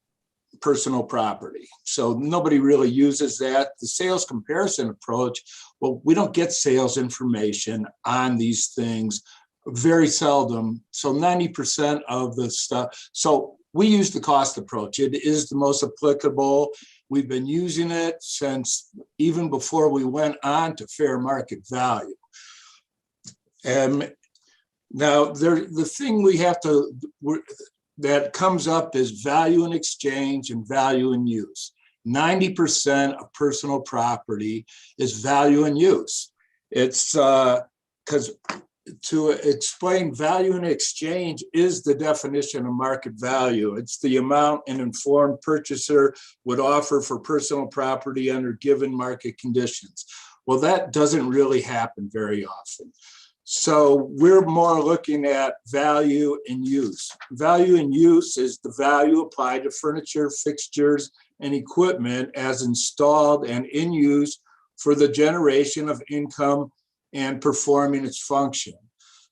personal property. So nobody really uses that. The sales comparison approach, well, we don't get sales information on these things, very seldom. So 90% of the stuff. So we use the cost approach. It is the most applicable. We've been using it since even before we went on to fair market value. And now the thing we have to, that comes up is value in exchange and value in use. 90% of personal property is value in use. It's because to explain value in exchange is the definition of market value. It's the amount an informed purchaser would offer for personal property under given market conditions. Well, that doesn't really happen very often. So we're more looking at value in use. Value in use is the value applied to furniture, fixtures, and equipment as installed and in use for the generation of income and performing its function.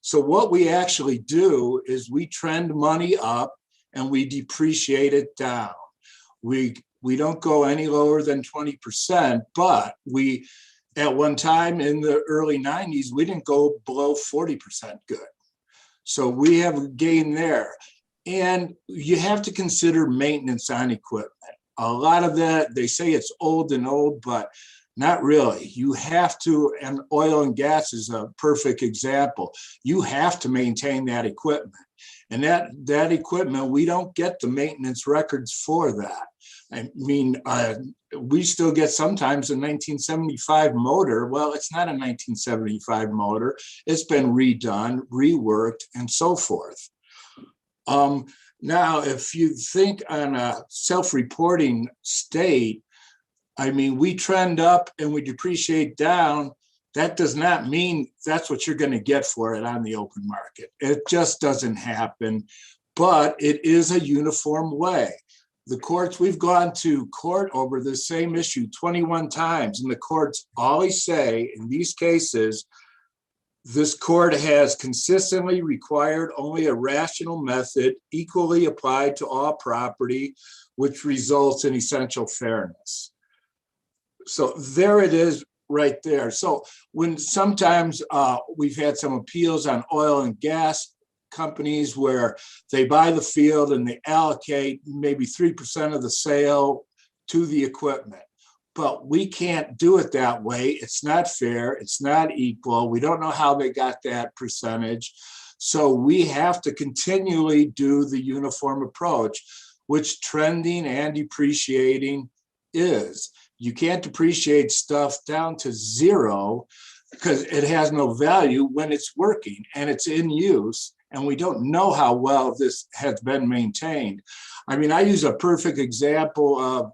So what we actually do is we trend money up and we depreciate it down. We don't go any lower than 20%, but at one time in the early 90s, we didn't go below 40% good. So we have a gain there. And you have to consider maintenance on equipment. A lot of that, they say it's old, but not really. You have to, and oil and gas is a perfect example. You have to maintain that equipment. And that equipment, we don't get the maintenance records for that. I mean, we still get sometimes a 1975 motor. Well, it's not a 1975 motor. It's been redone, reworked, and so forth. Now, if you think on a self-reporting state, I mean, we trend up and we depreciate down. That does not mean that's what you're going to get for it on the open market. It just doesn't happen, but it is a uniform way. The courts, we've gone to court over the same issue 21 times, and the courts always say in these cases, this court has consistently required only a rational method equally applied to all property, which results in essential fairness. So there it is right there. So when sometimes we've had some appeals on oil and gas companies where they buy the field and they allocate maybe 3% of the sale to the equipment. But we can't do it that way. It's not fair. It's not equal. We don't know how they got that percentage. So we have to continually do the uniform approach, which trending and depreciating is. You can't depreciate stuff down to zero because it has no value when it's working and it's in use. And we don't know how well this has been maintained. I mean, I use a perfect example of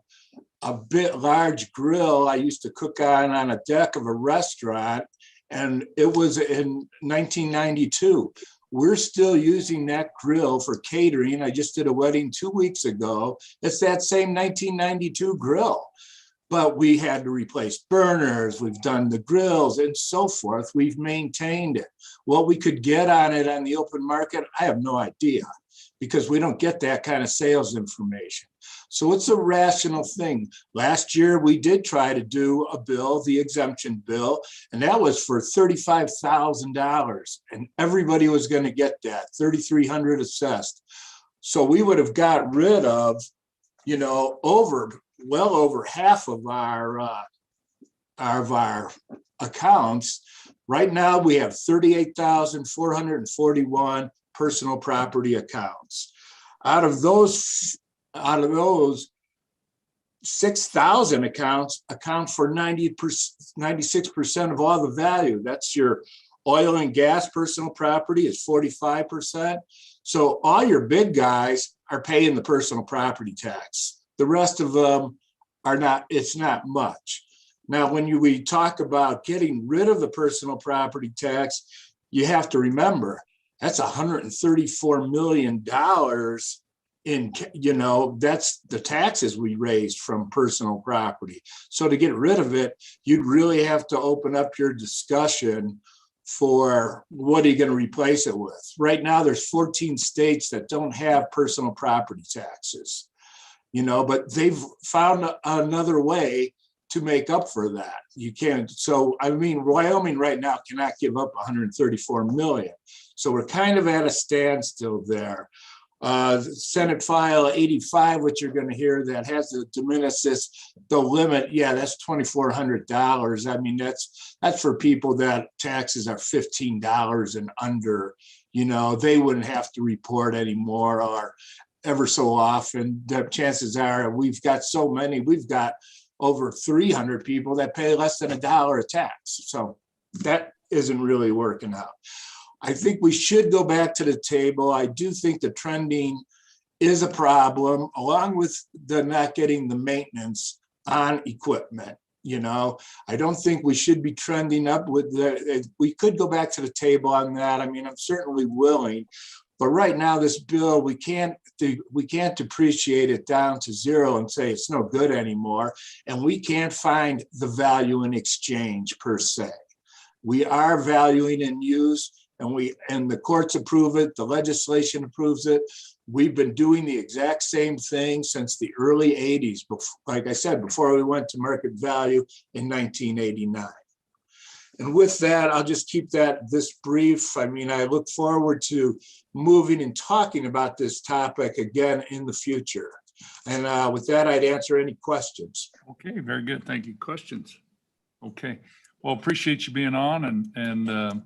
a bit large grill I used to cook on a deck of a restaurant, and it was in 1992. We're still using that grill for catering. I just did a wedding 2 weeks ago. It's that same 1992 grill, but we had to replace burners. We've done the grills and so forth. We've maintained it. What we could get on it on the open market, I have no idea, because we don't get that kind of sales information. So it's a rational thing. Last year, we did try to do a bill, the exemption bill, and that was for $35,000. And everybody was going to get that, $3,300 assessed. So we would have got rid of, well over half of our accounts. Right now, we have 38,441 personal property accounts. Out of those 6,000 accounts account for 96% of all the value. That's your oil and gas personal property is 45%. So all your big guys are paying the personal property tax. The rest of them are not, it's not much. Now, when we talk about getting rid of the personal property tax, you have to remember that's $134 million in, that's the taxes we raised from personal property. So to get rid of it, you'd really have to open up your discussion for what are you going to replace it with. Right now, there's 14 states that don't have personal property taxes, but they've found another way to make up for that. You can't. So, Wyoming right now cannot give up 134 million. So we're kind of at a standstill there. Senate File 85, which you're going to hear, that has the de minimis, the limit. Yeah, that's $2,400. That's for people that taxes are $15 and under. They wouldn't have to report anymore, or ever so often. The chances are we've got so many. We've got over 300 people that pay less than $1 a tax. So that isn't really working out. I think we should go back to the table. I do think the trending is a problem, along with the not getting the maintenance on equipment. I don't think we should be trending up with we could go back to the table on that. I'm certainly willing, but right now this bill, we can't depreciate it down to zero and say it's no good anymore. And we can't find the value in exchange per se. We are valuing in use, and the courts approve it, the legislation approves it. We've been doing the exact same thing since the early 80s, like I said, before we went to market value in 1989. And with that, I'll just keep this brief. I look forward to moving and talking about this topic again in the future. And with that, I'd answer any questions. Okay, very good. Thank you. Questions? Okay. Well, appreciate you being on, and we've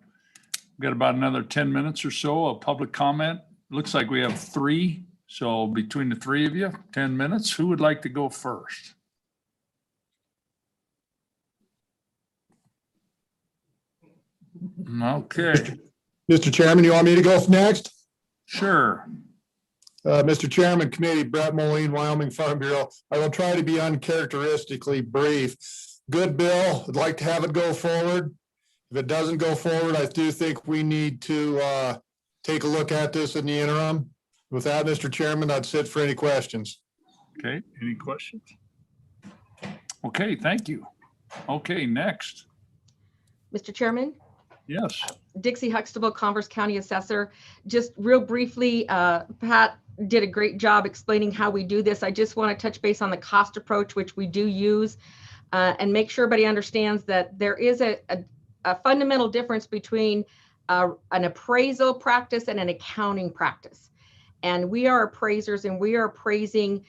got about another 10 minutes or so of public comment. Looks like we have 3. So between the 3 of you, 10 minutes. Who would like to go first? Okay. Mr. Chairman, you want me to go next? Sure. Mr. Chairman, Committee, Brett Moline, Wyoming Farm Bureau. I will try to be uncharacteristically brief. Good bill. I'd like to have it go forward. If it doesn't go forward, I do think we need to take a look at this in the interim. With that, Mr. Chairman, I'd sit for any questions. Okay, any questions? Okay, thank you. Okay, next. Mr. Chairman? Yes. Dixie Huxtable, Converse County Assessor. Just real briefly, Pat did a great job explaining how we do this. I just want to touch base on the cost approach, which we do use, and make sure everybody understands that there is a fundamental difference between an appraisal practice and an accounting practice. And we are appraisers, and we are appraising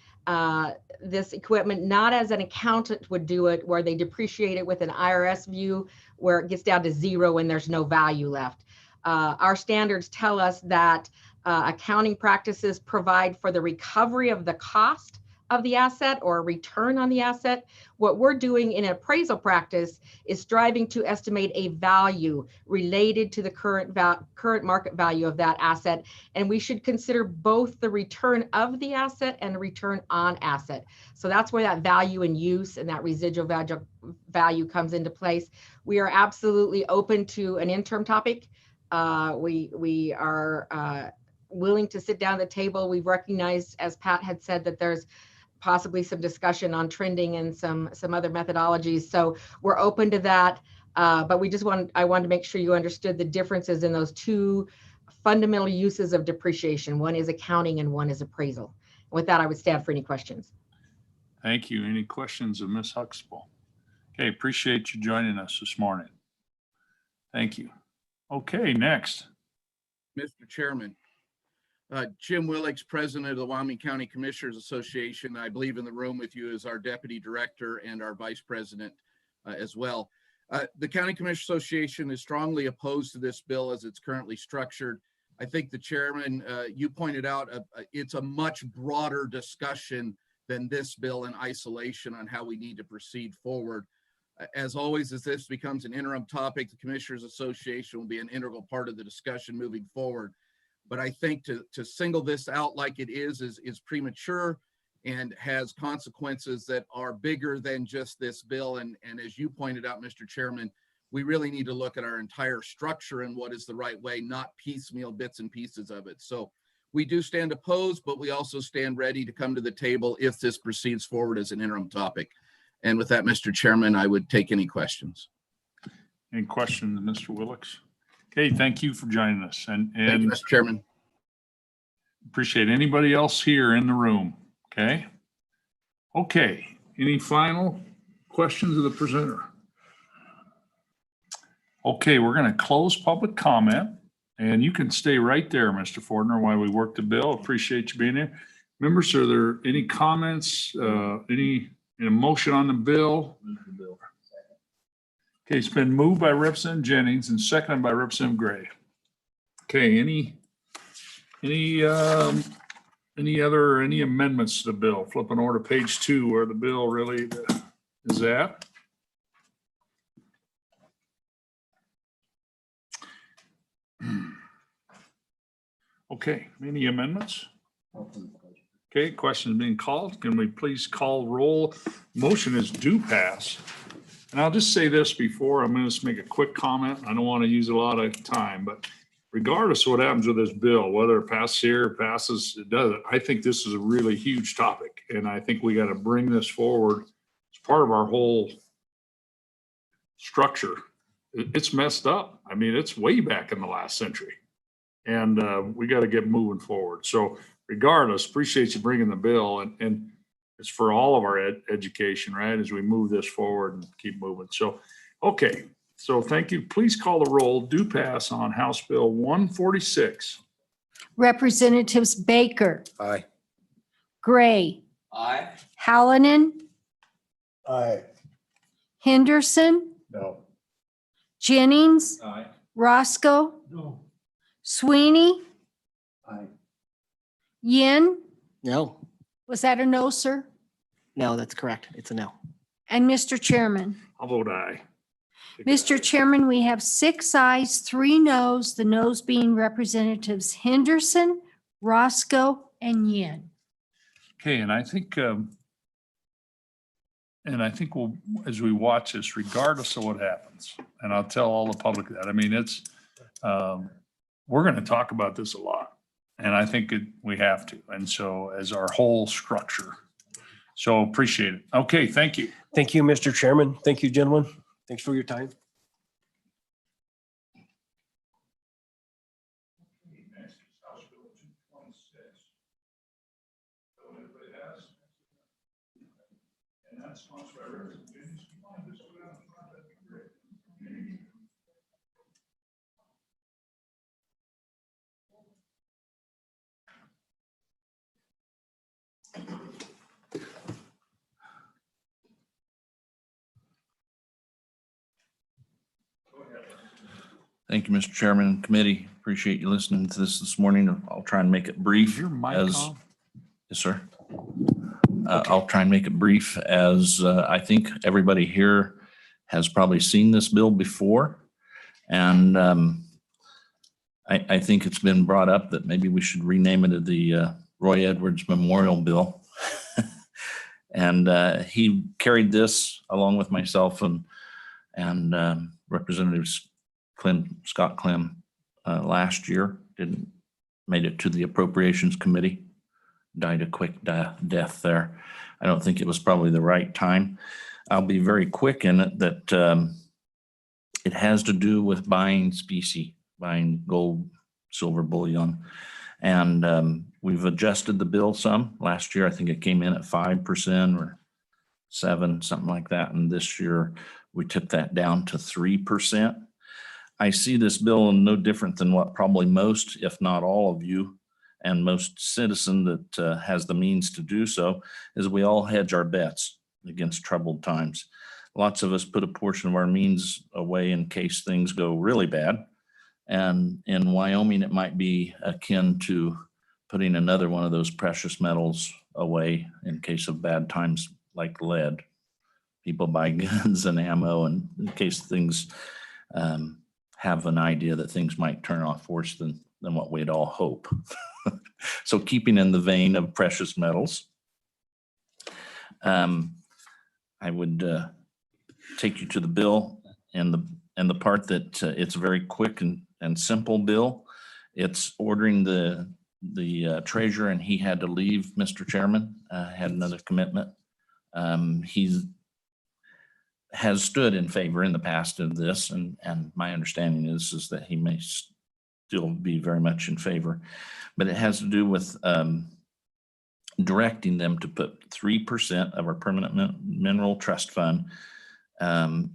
this equipment not as an accountant would do it, where they depreciate it with an IRS view, where it gets down to zero and there's no value left. Our standards tell us that accounting practices provide for the recovery of the cost of the asset or return on the asset. What we're doing in appraisal practice is striving to estimate a value related to the current market value of that asset. And we should consider both the return of the asset and the return on asset. So that's where that value in use and that residual value comes into place. We are absolutely open to an interim topic. We are willing to sit down at the table. We've recognized, as Pat had said, that there's possibly some discussion on trending and some other methodologies. So we're open to that. But I wanted to make sure you understood the differences in those two fundamental uses of depreciation. One is accounting and one is appraisal. With that, I would stand for any questions. Thank you. Any questions of Ms. Huxtable? Okay, appreciate you joining us this morning. Thank you. Okay, next. Mr. Chairman, Jim Willis, President of the Wyoming County Commissioners Association. I believe in the room with you is our Deputy Director and our Vice President as well. The County Commissioners Association is strongly opposed to this bill as it's currently structured. I think the Chairman, you pointed out, it's a much broader discussion than this bill in isolation on how we need to proceed forward. As always, as this becomes an interim topic, the Commissioners Association will be an integral part of the discussion moving forward. But I think to single this out like it is premature and has consequences that are bigger than just this bill. And as you pointed out, Mr. Chairman, we really need to look at our entire structure and what is the right way, not piecemeal bits and pieces of it. So we do stand opposed, but we also stand ready to come to the table if this proceeds forward as an interim topic. And with that, Mr. Chairman, I would take any questions. Any questions, Mr. Willis? Okay, thank you for joining us. Thank you, Mr. Chairman. Appreciate anybody else here in the room. Okay. Okay. Any final questions of the presenter? Okay, we're going to close public comment, and you can stay right there, Mr. Fordner, while we work the bill. Appreciate you being here. Members, are there any comments, any motion on the bill? Okay, it's been moved by Representative Jennings and seconded by Representative Gray. Okay, any amendments to the bill? Flipping over to page 2 where the bill really is at. Okay, any amendments? Okay, question is being called. Can we please call roll? Motion is do pass. And I'll just say this before, I'm going to just make a quick comment. I don't want to use a lot of time, but regardless of what happens with this bill, whether it passes here, passes, it doesn't, I think this is a really huge topic. And I think we got to bring this forward as part of our whole structure. It's messed up. I mean, it's way back in the last century. And we got to get moving forward. So regardless, appreciate you bringing the bill. And it's for all of our education, right, as we move this forward and keep moving. So, okay. So thank you. Please call the roll. Do pass on House Bill 146. Representatives Baker, Aye. Gray, Aye. Hallinan, Aye. Henderson, No. Jennings, Aye. Roscoe, No. Sweeney, Aye. Yin. No, Was that a no, sir? no, that's correct. It's a no. And Mr. Chairman? I'll vote aye. Mr. Chairman, we have 6 ayes, 3 noes, the noes being Representatives Henderson, Roscoe, and Yin. Okay, and I think we'll, as we watch this, regardless of what happens, and I'll tell all the public that, I mean, it's, we're going to talk about this a lot, and I think we have to. And so as our whole structure, so appreciate it. Okay, thank you. Thank you, Mr. Chairman. Thank you, gentlemen. Thanks for your time. Thank you, Mr. Chairman and committee. Appreciate you listening to this morning. I'll try and make it brief. Is your mic as on? Yes, sir. I'll try and make it brief as I think everybody here has probably seen this bill before. And I think it's been brought up that maybe we should rename it the Roy Edwards Memorial Bill. And he carried this along with myself and Representatives Scott Clem last year. Made it to the Appropriations Committee. Died a quick death there. I don't think it was probably the right time. I'll be very quick in it that it has to do with buying specie, buying gold, silver bullion. And we've adjusted the bill some. Last year, I think it came in at 5%. We're 7, something like that. And this year we took that down to 3%. I see this bill no different than what probably most, if not all of you, and most citizen that has the means to do so, is we all hedge our bets against troubled times. Lots of us put a portion of our means away in case things go really bad. And in Wyoming, it might be akin to putting another one of those precious metals away in case of bad times like lead. People buy guns and ammo and in case things have an idea that things might turn off worse than what we'd all hope. So keeping in the vein of precious metals, I would take you to the bill and the part that it's a very quick and simple bill. It's ordering the treasurer, and he had to leave, Mr. Chairman, had another commitment. He has stood in favor in the past of this, and my understanding is that he may still be very much in favor, but it has to do with directing them to put 3% of our permanent mineral trust fund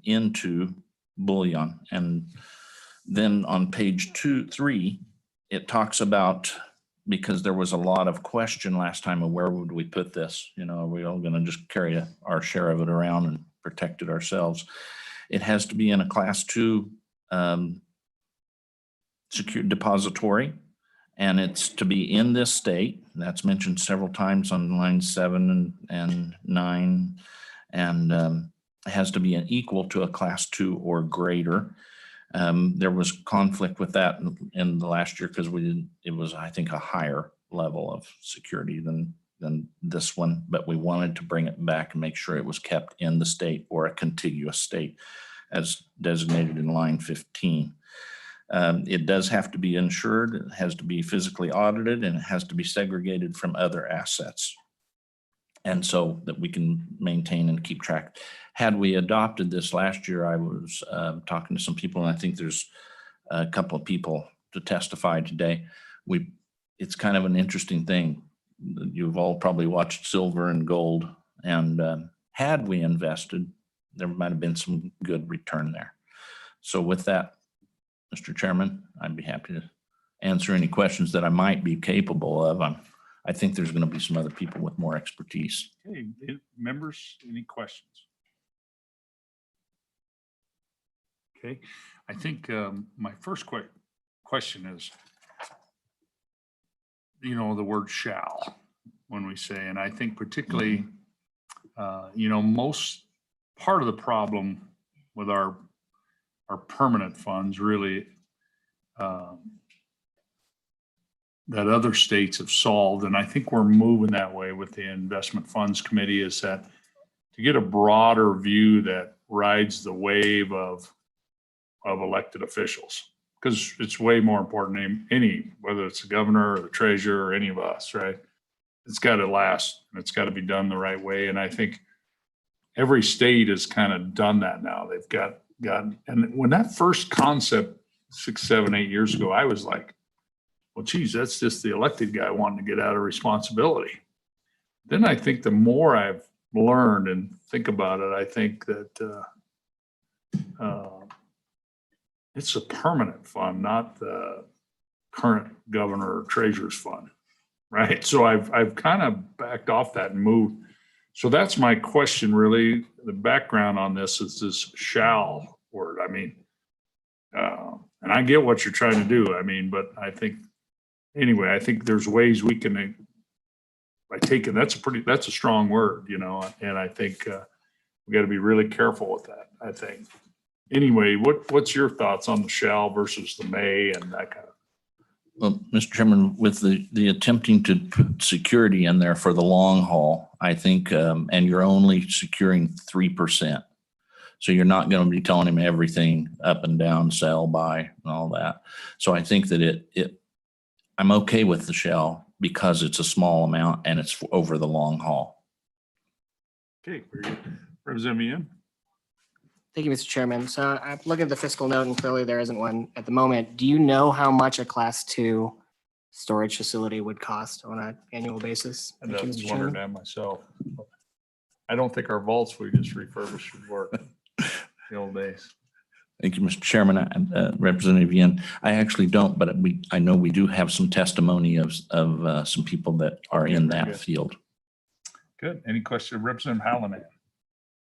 into bullion. And then on page 3, it talks about, because there was a lot of question last time of where would we put this? You know, are we all going to just carry our share of it around and protect it ourselves? It has to be in a class 2 secure depository, and it's to be in this state. That's mentioned several times on line 7 and 9, and it has to be an equal to a class 2 or greater. There was conflict with that in the last year because it was, I think, a higher level of security than this one, but we wanted to bring it back and make sure it was kept in the state or a contiguous state as designated in line 15. It does have to be insured, it has to be physically audited, and it has to be segregated from other assets. And so that we can maintain and keep track. Had we adopted this last year, I was talking to some people, and I think there's a couple of people to testify today. It's kind of an interesting thing. You've all probably watched silver and gold, and had we invested, there might have been some good return there. So with that, Mr. Chairman, I'd be happy to answer any questions that I might be capable of. I think there's going to be some other people with more expertise. Okay, members, any questions? Okay, I think my first question is, the word shall, when we say, and I think particularly, most part of the problem with our permanent funds really that other states have solved, and I think we're moving that way with the investment funds committee, is that to get a broader view that rides the wave of elected officials, because it's way more important than whether it's the governor or the treasurer or any of us, right? It's got to last, and it's got to be done the right way. And I think every state has kind of done that now. They've got, and when that first concept 6, 7, 8 years ago, I was like, well, geez, that's just the elected guy wanting to get out of responsibility. Then I think the more I've learned and think about it, I think that it's a permanent fund, not the current governor or treasurer's fund, right? So I've kind of backed off that and moved. So that's my question, really. The background on this is this shall word. I mean, and I get what you're trying to do. I mean, but I think, anyway, I think there's ways we can, by taking, that's a strong word, and I think we got to be really careful with that, I think. Anyway, what's your thoughts on the shall versus the may and that kind of? Well, Mr. Chairman, with the attempting to put security in there for the long haul, I think, and you're only securing 3%. So you're not going to be telling him everything up and down, sell, buy, and all that. So I think that I'm okay with the shall because it's a small amount and it's over the long haul. Okay, very good. Representative Ian? Thank you, Mr. Chairman. So I'm looking at the fiscal note, and clearly there isn't one at the moment. Do you know how much a class 2 storage facility would cost on an annual basis? I was wondering that myself. I don't think our vaults we just refurbished would work. The old days. Thank you, Mr. Chairman. Representative Yin, I actually don't, but I know we do have some testimony of some people that are in very that good. field. Good. Any question? Representative Hallinan.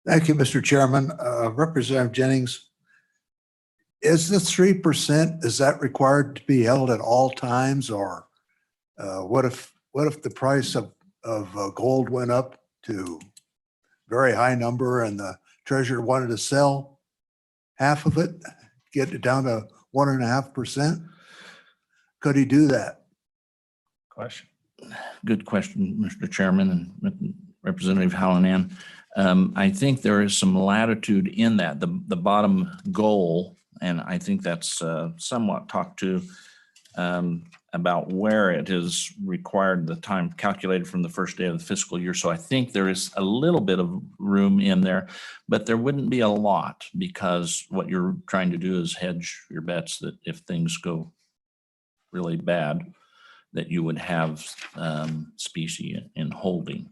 Thank you, Mr. Chairman. Representative Jennings, is the 3%, is that required to be held at all times, or what if the price of gold went up to very high number and the treasurer wanted to sell half of it, get it down to 1.5%? Could he do that? Question. Good question, Mr. Chairman and Representative Hallinan. I think there is some latitude in that. The bottom goal, and I think that's somewhat talked to about where it is required, the time calculated from the first day of the fiscal year. So I think there is a little bit of room in there, but there wouldn't be a lot, because what you're trying to do is hedge your bets that if things go really bad, that you would have specie in holding.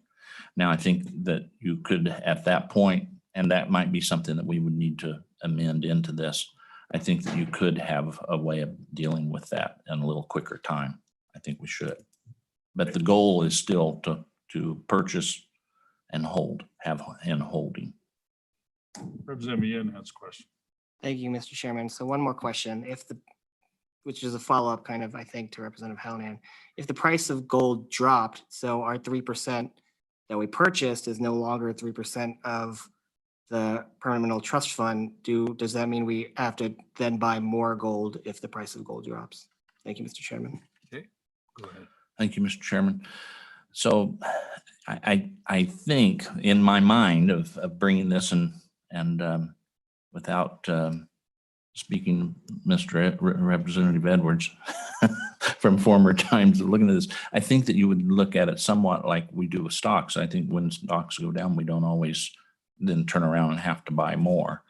Now, I think that you could at that point, and that might be something that we would need to amend into this. I think that you could have a way of dealing with that in a little quicker time. I think we should. But the goal is still to purchase and hold, have in holding. Representative Yin has a question. Thank you, Mr. Chairman. So one more question. Which is a follow-up kind of, I think, to Representative Hallinan. If the price of gold dropped, so our 3% that we purchased is no longer 3% of the permanent mineral trust fund, does that mean we have to then buy more gold if the price of gold drops? Thank you, Mr. Chairman. Okay, go ahead. Thank you, Mr. Chairman. So I think in my mind of bringing this and without speaking, Mr. Representative Edwards, from former times of looking at this, I think that you would look at it somewhat like we do with stocks. I think when stocks go down, we don't always then turn around and have to buy more.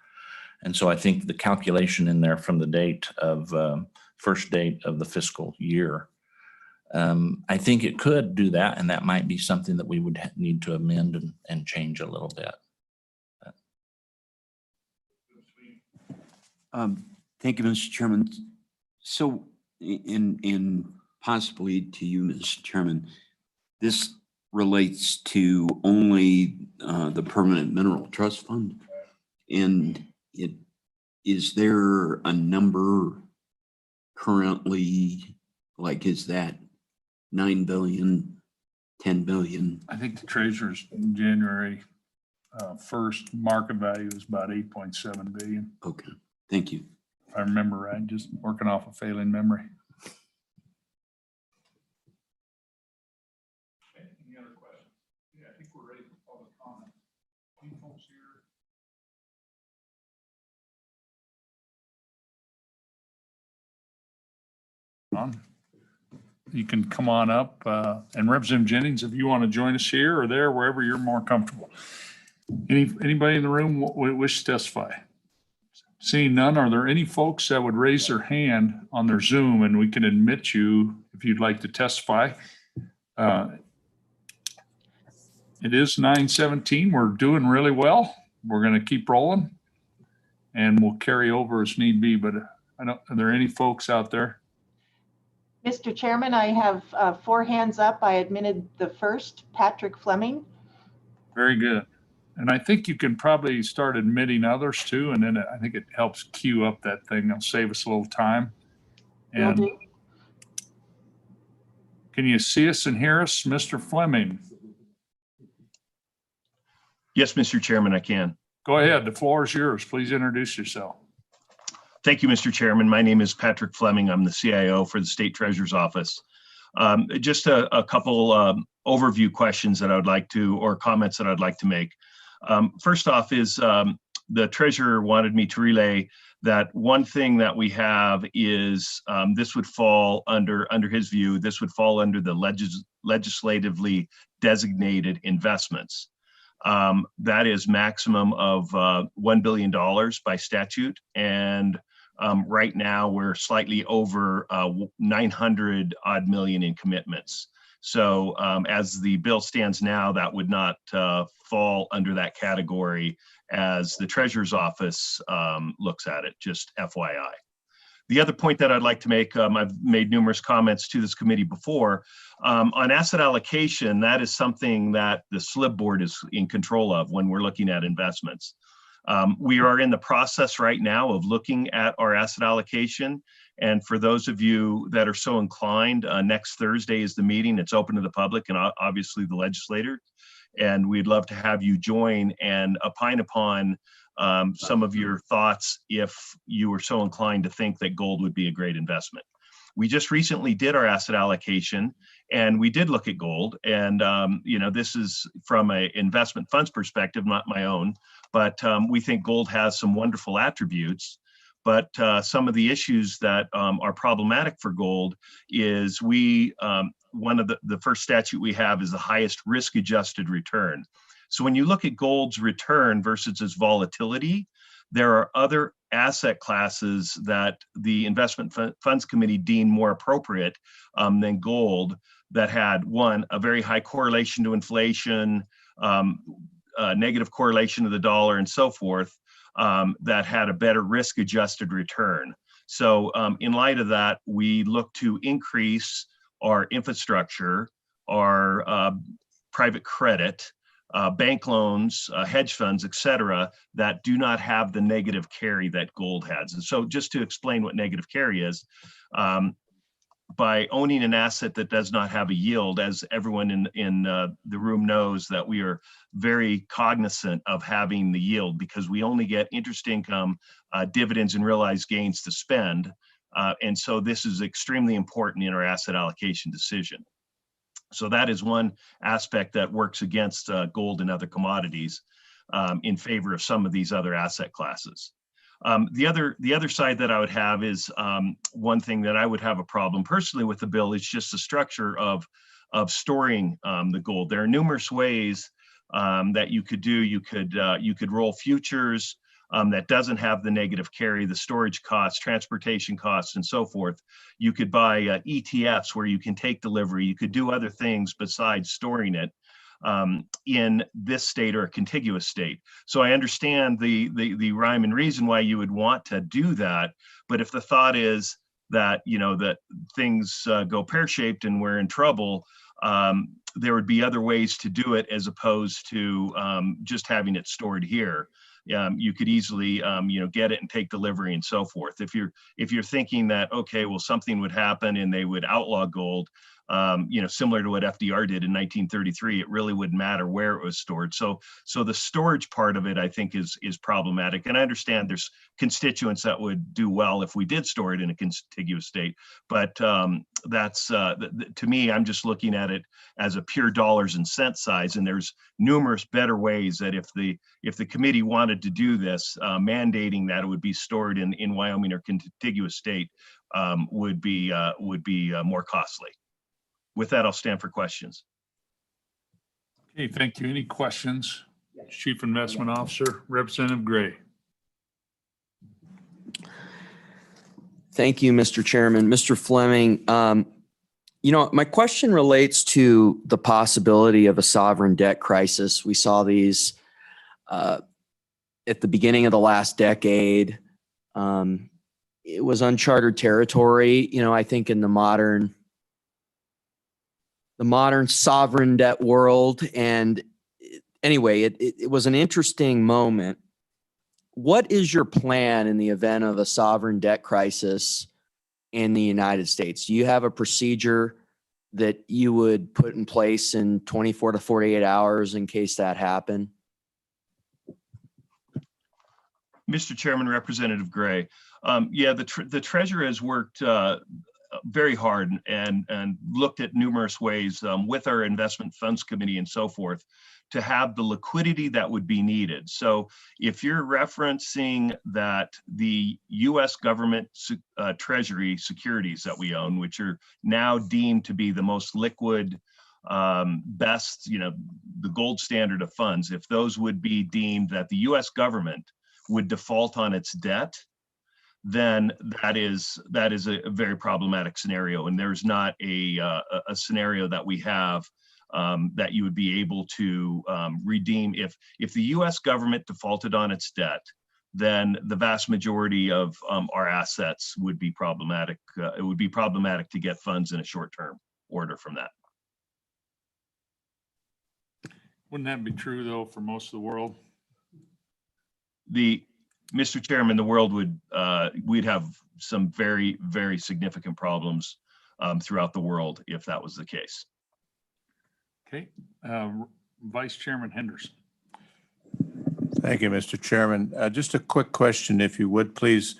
And so I think the calculation in there from the date of first date of the fiscal year, I think it could do that, and that might be something that we would need to amend and change a little bit. Thank you, Mr. Chairman. So in possibly to you, Mr. Chairman, this relates to only the Permanent Mineral Trust Fund. And is there a number currently, like, is that 9 billion, 10 billion? I think the treasurer's January 1st market value is about 8.7 billion. Okay, thank you. If I remember right, just working off a failing memory. Any other questions? Yeah, I think we're ready for public comment. Any folks here? You can come on up, and Representative Jennings, if you want to join us here or there, wherever you're more comfortable. Anybody in the room wish to testify? Seeing none, are there any folks that would raise their hand on their Zoom and we can admit you if you'd like to testify? It is 9:17. We're doing really well. We're going to keep rolling and we'll carry over as need be, but are there any folks out there? Mr. Chairman, I have 4 hands up. I admitted the first, Patrick Fleming. Very good. And I think you can probably start admitting others too, and then I think it helps queue up that thing. It'll save us a little time. And Will do. Can you see us and hear us, Mr. Fleming? Yes, Mr. Chairman, I can. Go ahead. The floor is yours. Please introduce yourself. Thank you, Mr. Chairman. My name is Patrick Fleming. I'm the CIO for the State Treasurer's Office. Just a couple overview questions that I would like to, or comments that I'd like to make. First off is the treasurer wanted me to relay that one thing that we have is this would fall under his view, this would fall under the legislatively designated investments. That is maximum of $1 billion by statute. And right now we're slightly over 900 odd million in commitments. So as the bill stands now, that would not fall under that category as the Treasurer's Office looks at it, just FYI. The other point that I'd like to make, I've made numerous comments to this committee before, on asset allocation, that is something that the SLIB board is in control of when we're looking at investments. We are in the process right now of looking at our asset allocation. And for those of you that are so inclined, next Thursday is the meeting. It's open to the public and obviously the legislator. And we'd love to have you join and opine upon some of your thoughts if you were so inclined to think that gold would be a great investment. We just recently did our asset allocation and we did look at gold. And, you know, this is from an investment funds perspective, not my own, but we think gold has some wonderful attributes. But some of the issues that are problematic for gold is one of the first statute we have is the highest risk adjusted return. So when you look at gold's return versus its volatility, there are other asset classes that the investment funds committee deemed more appropriate than gold that had, one, a very high correlation to inflation, negative correlation to the dollar and so forth, that had a better risk adjusted return. So in light of that, we look to increase our infrastructure, our private credit, bank loans, hedge funds, et cetera, that do not have the negative carry that gold has. And so just to explain what negative carry is, by owning an asset that does not have a yield, as everyone in the room knows, that we are very cognizant of having the yield because we only get interest income, dividends, and realized gains to spend. And so this is extremely important in our asset allocation decision. So that is one aspect that works against gold and other commodities in favor of some of these other asset classes. The other side that I would have is one thing that I would have a problem personally with the bill is just the structure of storing the gold. There are numerous ways that you could do. You could roll futures that doesn't have the negative carry, the storage costs, transportation costs, and so forth. You could buy ETFs where you can take delivery. You could do other things besides storing it in this state or a contiguous state. So I understand the rhyme and reason why you would want to do that. But if the thought is that, you know, that things go pear-shaped and we're in trouble, there would be other ways to do it as opposed to just having it stored here. You could easily, you know, get it and take delivery and so forth. If you're thinking that, okay, well, something would happen and they would outlaw gold, you know, similar to what FDR did in 1933, it really wouldn't matter where it was stored. So the storage part of it, I think, is problematic. And I understand there's constituents that would do well if we did store it in a contiguous state. But that's to me, I'm just looking at it as a pure dollars and cents size. And there's numerous better ways that if the committee wanted to do this, mandating that it would be stored in Wyoming or contiguous state would be more costly. With that, I'll stand for questions. Okay, thank you. Any questions? Chief Investment Officer, Representative Gray. Thank you, Mr. Chairman. Mr. Fleming, you know, my question relates to the possibility of a sovereign debt crisis. We saw these at the beginning of the last decade. It was uncharted territory, you know, I think in the modern sovereign debt world. And anyway, it was an interesting moment. What is your plan in the event of a sovereign debt crisis in the United States? Do you have a procedure that you would put in place in 24 to 48 hours in case that happened? Mr. Chairman, Representative Gray. Yeah, the Treasurer has worked very hard and looked at numerous ways with our investment funds committee and so forth to have the liquidity that would be needed. So if you're referencing that the US government treasury securities that we own, which are now deemed to be the most liquid, best, you know, the gold standard of funds, if those would be deemed that the US government would default on its debt, then that is a very problematic scenario. And there's not a scenario that we have that you would be able to redeem. If the US government defaulted on its debt, then the vast majority of our assets would be problematic. It would be problematic to get funds in a short-term order from that. Wouldn't that be true though for most of the world? Mr. Chairman, the world would, we'd have some very, very significant problems throughout the world if that was the case. Okay, Vice Chairman Henderson. Thank you, Mr. Chairman. Just a quick question, if you would, please.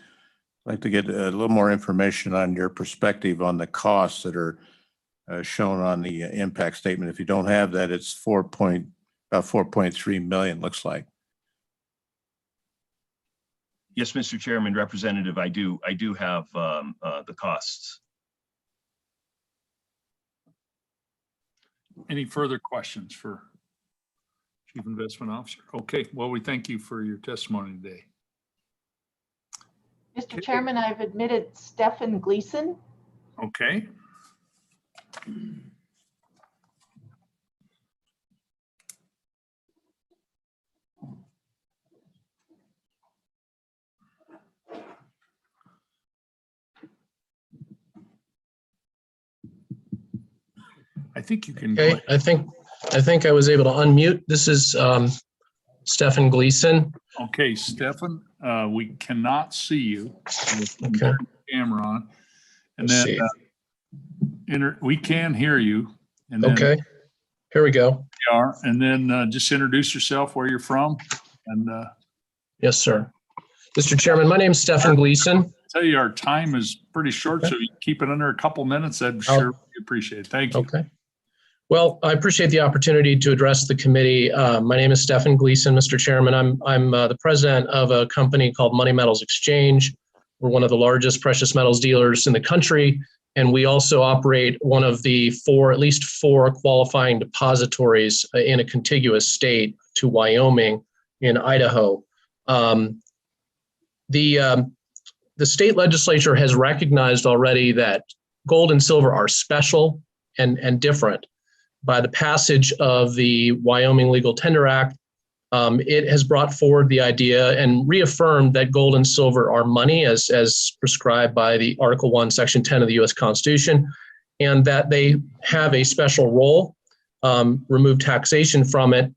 I'd like to get a little more information on your perspective on the costs that are shown on the impact statement. If you don't have that, it's 4.3 million, looks like. Yes, Mr. Chairman, Representative, I do have the costs. Any further questions for Chief Investment Officer? Okay, well, we thank you for your testimony today. Mr. Chairman, I've admitted Stephen Gleason. Okay. I think you can. Okay, I think I was able to unmute. This is Stephen Gleason. Okay, Stephen, we cannot see you. Okay. Camera on. And Let's then see. We can hear you. And then Okay, here we go. you are. And then just introduce yourself, where you're from. And Yes, sir. Mr. Chairman, my name is Stephen Gleason. tell you our time is pretty short, so you keep it under a couple minutes. I'd sure appreciate it. Thank you. Okay. Well, I appreciate the opportunity to address the committee. My name is Stephen Gleason, Mr. Chairman. I'm the president of a company called Money Metals Exchange. We're one of the largest precious metals dealers in the country, and we also operate one of the at least four qualifying depositories in a contiguous state to Wyoming in Idaho. The state legislature has recognized already that gold and silver are special and different. By the passage of the Wyoming Legal Tender Act, it has brought forward the idea and reaffirmed that gold and silver are money as prescribed by the Article 1, Section 10 of the U.S. Constitution, and that they have a special role, remove taxation from it,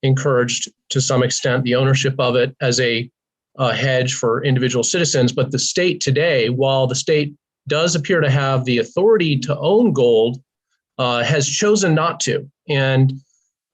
encouraged to some extent the ownership of it as a hedge for individual citizens. But the state today, while the state does appear to have the authority to own gold, has chosen not to. And,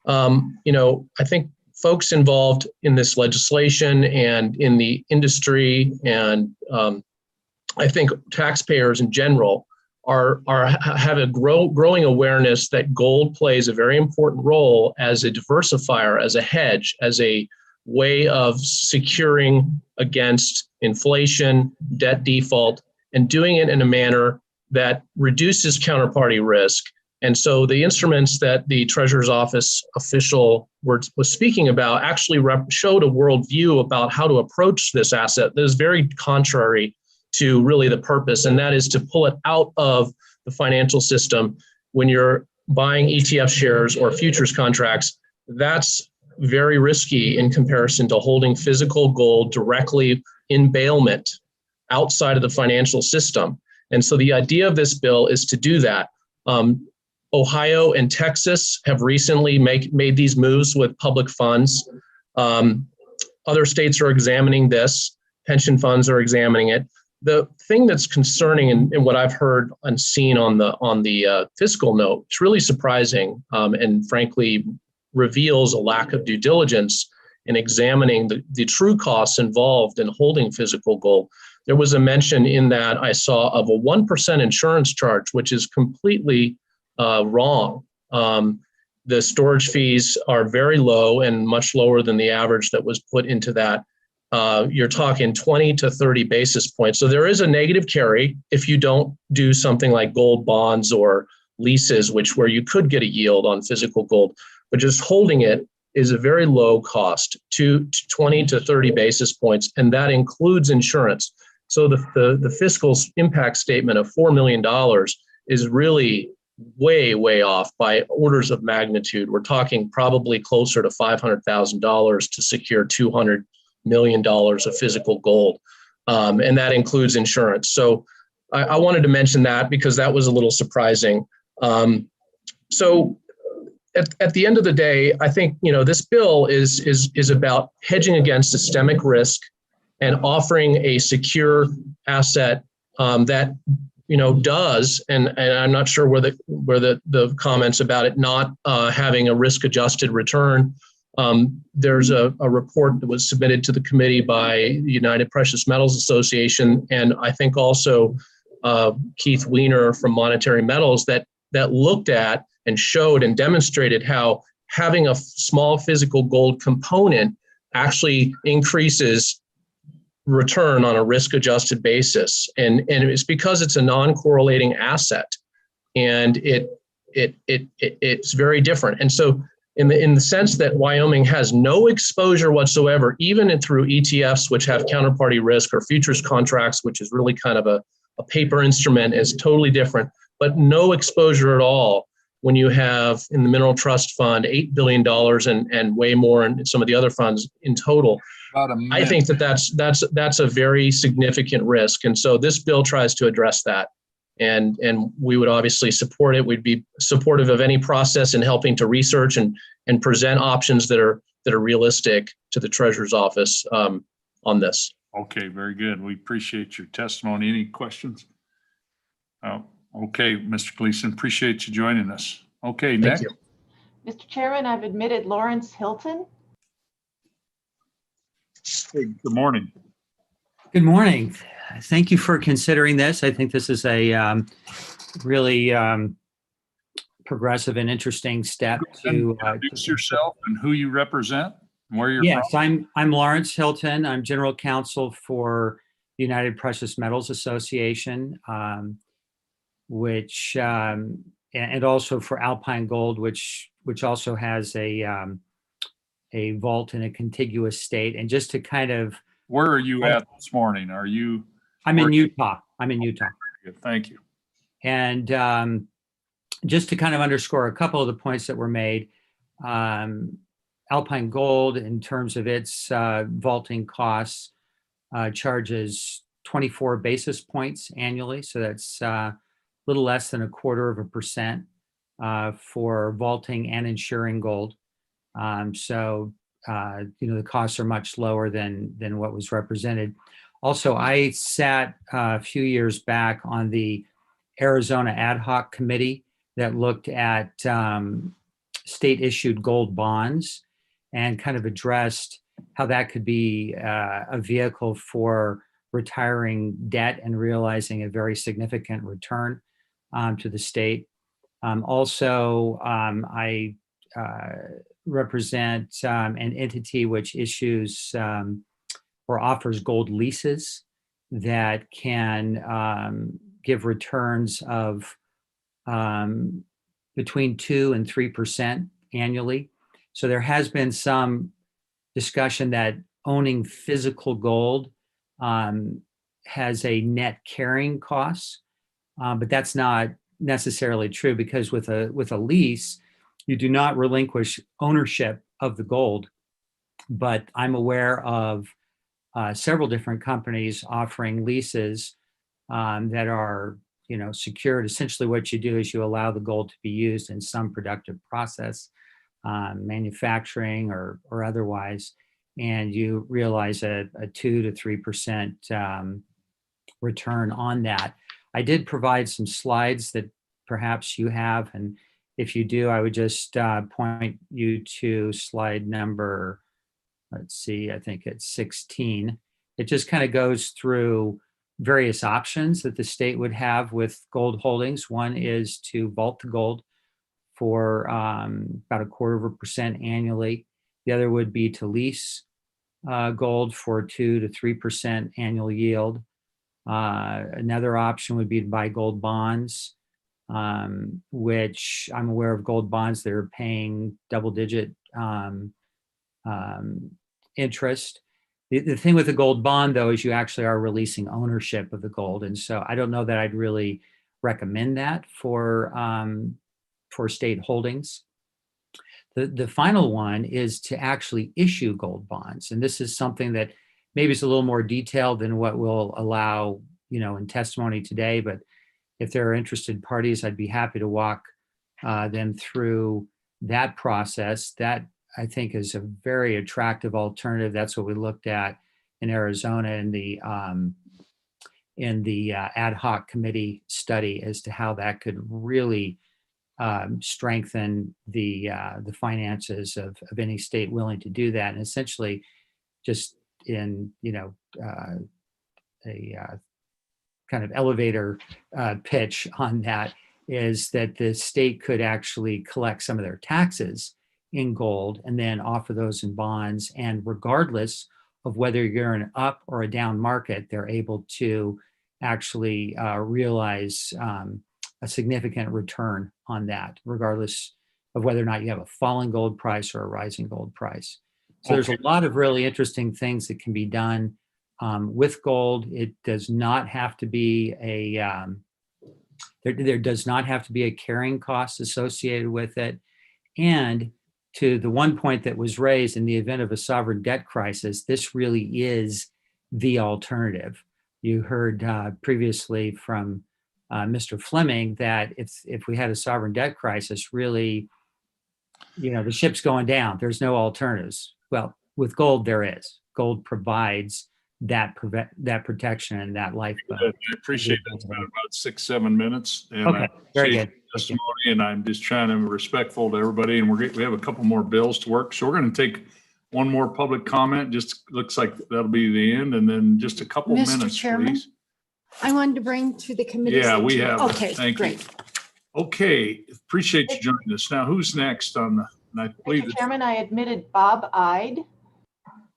I think folks involved in this legislation and in the industry and I think taxpayers in general have a growing awareness that gold plays a very important role as a diversifier, as a hedge, as a way of securing against inflation, debt default, and doing it in a manner that reduces counterparty risk. And so the instruments that the Treasurer's Office official was speaking about actually showed a worldview about how to approach this asset that is very contrary to really the purpose, and that is to pull it out of the financial system. When you're buying ETF shares or futures contracts, that's very risky in comparison to holding physical gold directly in bailment outside of the financial system. And so the idea of this bill is to do that. Ohio and Texas have recently made these moves with public funds. Other states are examining this. Pension funds are examining it. The thing that's concerning in what I've heard and seen on the fiscal note, it's really surprising and frankly reveals a lack of due diligence in examining the true costs involved in holding physical gold. There was a mention in that I saw of a 1% insurance charge, which is completely wrong. The storage fees are very low and much lower than the average that was put into that. You're talking 20 to 30 basis points. So there is a negative carry if you don't do something like gold bonds or leases, where you could get a yield on physical gold. But just holding it is a very low cost, 20 to 30 basis points, and that includes insurance. So the fiscal impact statement of $4 million is really way off by orders of magnitude. We're talking probably closer to $500,000 to secure $200 million of physical gold. And that includes insurance. So I wanted to mention that because that was a little surprising. So at the end of the day, I think, this bill is about hedging against systemic risk and offering a secure asset that does, and I'm not sure where the comments about it not having a risk adjusted return. There's a report that was submitted to the committee by the United Precious Metals Association, and I think also Keith Weiner from Monetary Metals that looked at and showed and demonstrated how having a small physical gold component actually increases return on a risk-adjusted basis, and it's because it's a non-correlating asset, and it's very different. And so, in the sense that Wyoming has no exposure whatsoever, even through ETFs, which have counterparty risk, or futures contracts, which is really kind of a paper instrument, is totally different, but no exposure at all when you have in the Mineral Trust Fund $8 billion and way more in some of the other funds in total. I think that's a very significant risk. And so this bill tries to address that. And we would obviously support it. We'd be supportive of any process in helping to research and present options that are realistic to the Treasurer's Office on this. Okay, very good. We appreciate your testimony. Any questions? Okay, Mr. Gleason, appreciate you joining us. Okay, next. Thank you. Mr. Chairman, I've admitted Lawrence Hilton. Hey, good morning. Good morning. Thank you for considering this. I think this is a really progressive and interesting step to introduce yourself and who you represent and where you're from. I'm Lawrence Hilton. I'm General Counsel for the United Precious Metals Association, which and also for Alpine Gold, which also has a vault in a contiguous state. And just to kind of, where are you at this morning? I'm in Utah. Good, thank you. And just to kind of underscore a couple of the points that were made, Alpine Gold, in terms of its vaulting costs, charges 24 basis points annually. So that's a little less than 0.25% for vaulting and insuring gold. So the costs are much lower than what was represented. Also, I sat a few years back on the Arizona Ad Hoc Committee that looked at state-issued gold bonds and kind of addressed how that could be a vehicle for retiring debt and realizing a very significant return to the state. Also, I represent an entity which issues or offers gold leases that can give returns of between 2 and 3% annually. So there has been some discussion that owning physical gold has a net carrying cost, but that's not necessarily true, because with a lease, you do not relinquish ownership of the gold. But I'm aware of several different companies offering leases that are, secured. Essentially, what you do is you allow the gold to be used in some productive process, manufacturing or otherwise, and you realize a 2 to 3% return on that. I did provide some slides that perhaps you have, and if you do, I would just point you to slide number, let's see, I think it's 16. It just kind of goes through various options that the state would have with gold holdings. One is to vault the gold for about 0.25% annually. The other would be to lease gold for 2 to 3% annual yield. Another option would be to buy gold bonds, which I'm aware of gold bonds that are paying double-digit interest. The thing with the gold bond, though, is you actually are releasing ownership of the gold. And so I don't know that I'd really recommend that for state holdings. The final one is to actually issue gold bonds. And this is something that maybe is a little more detailed than what we'll allow, in testimony today. But if there are interested parties, I'd be happy to walk them through that process. That, I think, is a very attractive alternative. That's what we looked at in Arizona in the ad hoc committee study as to how that could really strengthen the finances of any state willing to do that. And essentially, just in a kind of elevator pitch on that is that the state could actually collect some of their taxes in gold and then offer those in bonds. And regardless of whether you're in an up or a down market, they're able to actually realize a significant return on that, regardless of whether or not you have a falling gold price or a rising gold price. So there's a lot of really interesting things that can be done with gold. It does not have to be there does not have to be a carrying cost associated with it. And to the one point that was raised, in the event of a sovereign debt crisis, this really is the alternative. You heard previously from Mr. Fleming that if we had a sovereign debt crisis, really, the ship's going down. There's no alternatives. Well, with gold, there is. Gold provides that protection and that lifeboat. I appreciate that. It's about 6-7 minutes. And Okay, very good. Testimony, and I'm just trying to be respectful to everybody. And we have a couple more bills to work. So we're going to take one more public comment. Just looks like that'll be the end. And then just a couple Mr. minutes, Chairman, please. I wanted to bring to the committee. Yeah, we have. Okay, Thank great. you. Okay, appreciate you joining us. Now, who's next on the? And I believe Mr. Chairman, I admitted Bob Ide.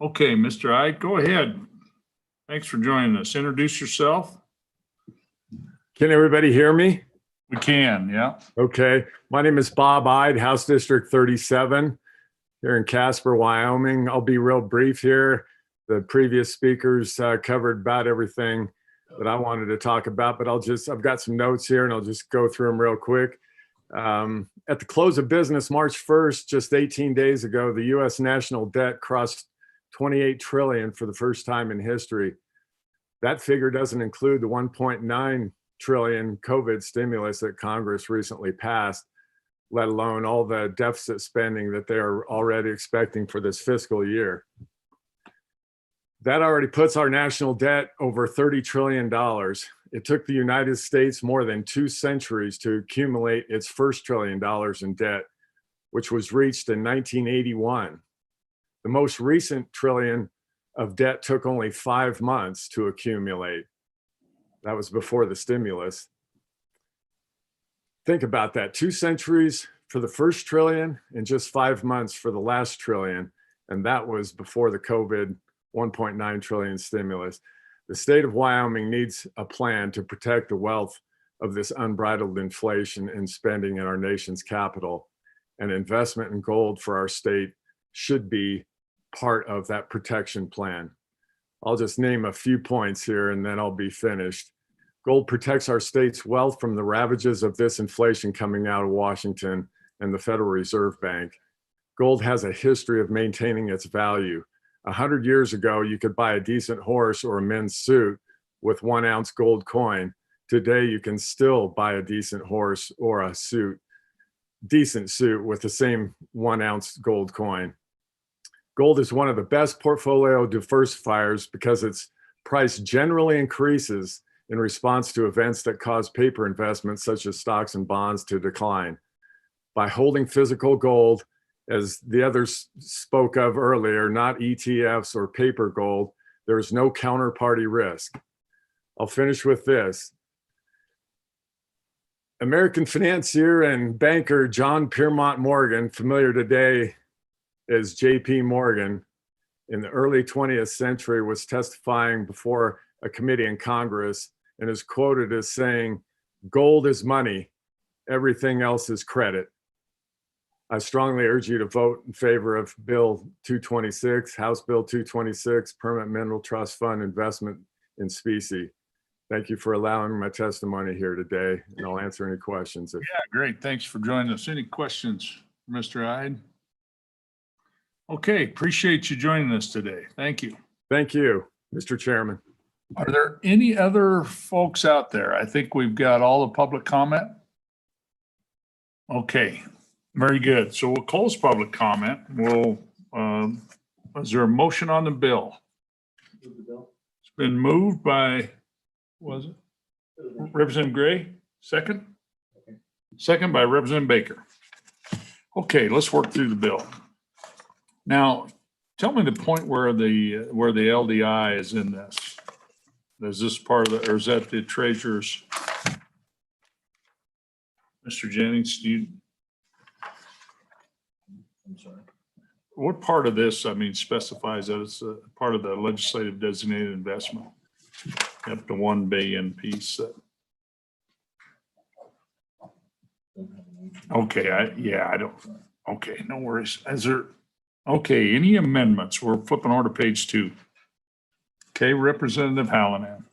Okay, Mr. Ide, go ahead. Thanks for joining us. Introduce yourself. Can everybody hear me? We can, yeah. Okay. My name is Bob Ide, House District 37 here in Casper, Wyoming. I'll be real brief here. The previous speakers covered about everything that I wanted to talk about, but I've got some notes here and I'll just go through them real quick. At the close of business, March 1st, just 18 days ago, the U.S. national debt crossed 28 trillion for the first time in history. That figure doesn't include the 1.9 trillion COVID stimulus that Congress recently passed, let alone all the deficit spending that they are already expecting for this fiscal year. That already puts our national debt over $30 trillion. It took the United States more than 2 centuries to accumulate its first $1 trillion in debt, which was reached in 1981. The most recent trillion of debt took only 5 months to accumulate. That was before the stimulus. Think about that, 2 centuries for the first trillion and just 5 months for the last trillion. And that was before the COVID 1.9 trillion stimulus. The state of Wyoming needs a plan to protect the wealth of this unbridled inflation and spending in our nation's capital. And investment in gold for our state should be part of that protection plan. I'll just name a few points here and then I'll be finished. Gold protects our state's wealth from the ravages of this inflation coming out of Washington and the Federal Reserve Bank. Gold has a history of maintaining its value. 100 years ago, you could buy a decent horse or a men's suit with 1 ounce gold coin. Today, you can still buy a decent horse or a decent suit with the same 1 ounce gold coin. Gold is one of the best portfolio diversifiers because its price generally increases in response to events that cause paper investments such as stocks and bonds to decline. By holding physical gold, as the others spoke of earlier, not ETFs or paper gold, there's no counterparty risk. I'll finish with this. American financier and banker John Piermont Morgan, familiar today as JP Morgan, in the early 20th century was testifying before a committee in Congress and is quoted as saying, "Gold is money, everything else is credit." I strongly urge you to vote in favor of Bill 226, House Bill 226, Permanent Mineral Trust Fund Investment in Specie. Thank you for allowing my testimony here today, and I'll answer any questions. Yeah, great. Thanks for joining us. Any questions, Mr. Hyde? Okay, appreciate you joining us today. Thank you. Thank you, Mr. Chairman. Are there any other folks out there? I think we've got all the public comment. Okay, very good. So we'll close public comment. Is there a motion on the bill? It's been moved by, was it Representative Gray? Second? Second by Representative Baker. Okay, let's work through the bill. Now, tell me the point where the LDI is in this. Is this part of the, or is that the treasurer's? Mr. Jennings, I'm sorry. What part of this, specifies that it's a part of the legislative designated investment? Up to 1 billion piece. Okay, I don't, okay, no worries. Okay, any amendments? We're flipping over to page 2. Okay, Representative Hallinan.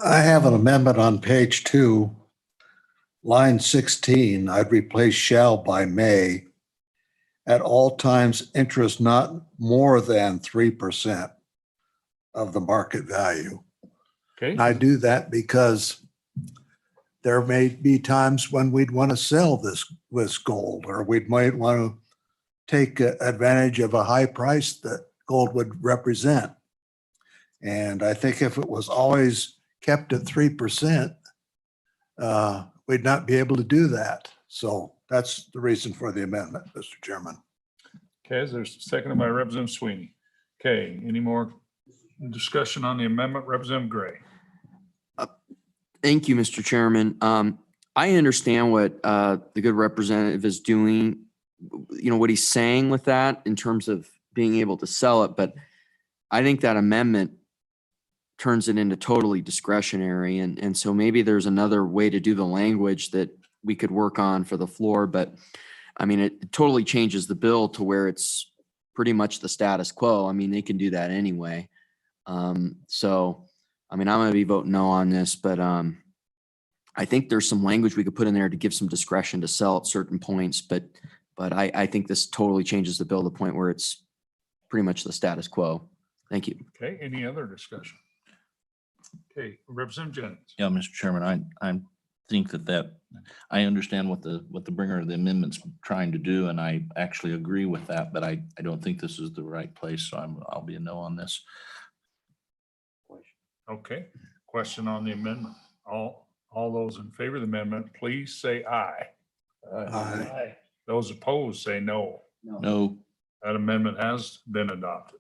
I have an amendment on page 2, line 16. I'd replace shall by may. At all times, interest not more than 3% of the market value. Okay. I do that because there may be times when we'd want to sell this gold, or we might want to take advantage of a high price that gold would represent. And I think if it was always kept at 3%, we'd not be able to do that. So that's the reason for the amendment, Mr. Chairman. Okay, there's seconded by Representative Sweeney. Okay, any more discussion on the amendment? Representative Gray. Thank you, Mr. Chairman. I understand what the good representative is doing, what he's saying with that in terms of being able to sell it, but I think that amendment turns it into totally discretionary. And so maybe there's another way to do the language that we could work on for the floor, but it totally changes the bill to where it's pretty much the status quo. They can do that anyway. So I'm going to be voting no on this, but I think there's some language we could put in there to give some discretion to sell at certain points, but I think this totally changes the bill to the point where it's pretty much the status quo. Thank you. Okay, any other discussion? Okay, Representative Jennings. Yeah, Mr. Chairman, I think that I understand what the bringer of the amendment's trying to do, and I actually agree with that, but I don't think this is the right place, so I'll be a no on this. Okay, question on the amendment. All those in favor of the amendment, please say aye. Aye. Those opposed say no. No. That amendment has been adopted.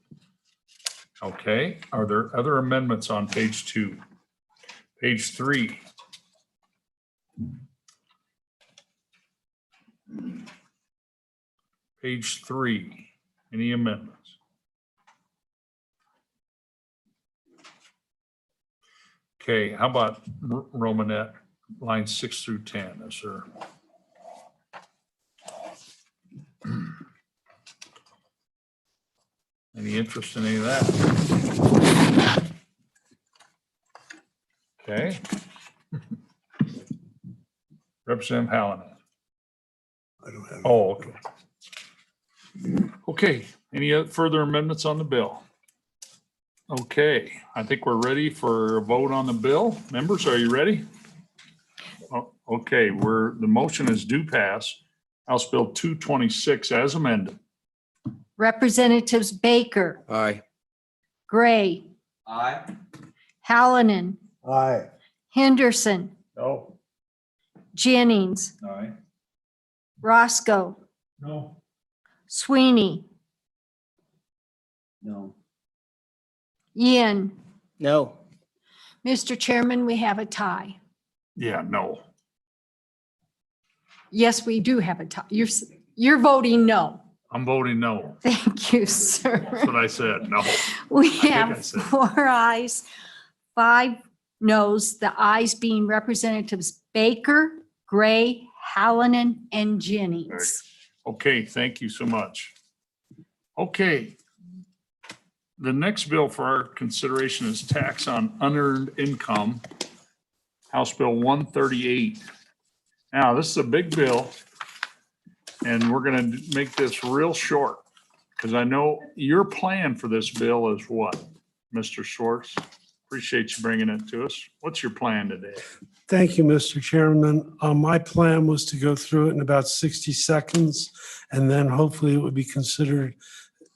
Okay, are there other amendments on page 2? Page 3. Page 3, any amendments? Okay, how about Romanet, line 6 through 10, is there? Any interest in any of that? Okay. Representative Hallinan. I don't have. Oh, okay. Okay, any further amendments on the bill? Okay, I think we're ready for a vote on the bill. Members, are you ready? Okay, the motion is due pass. House Bill 226 as amended. Representatives Baker, Aye. Gray, Aye. Hallinan, Aye. Henderson, No. Jennings, Aye. Roscoe, No. Sweeney, No. Ian. No. Mr. Chairman, we have a tie. Yeah, no. Yes, we do have a tie. You're voting no. I'm voting no. Thank you, sir. That's what I said, no. We I have said. 4 ayes, 5 noes, the ayes being Representatives Baker, Gray, Hallinan, and Jennings. Okay, thank you so much. Okay. The next bill for our consideration is tax on unearned income, House Bill 138. Now, this is a big bill, and we're going to make this real short because I know your plan for this bill is what, Mr. Schwartz? Appreciate you bringing it to us. What's your plan today? Thank you, Mr. Chairman. My plan was to go through it in about 60 seconds, and then hopefully it would be considered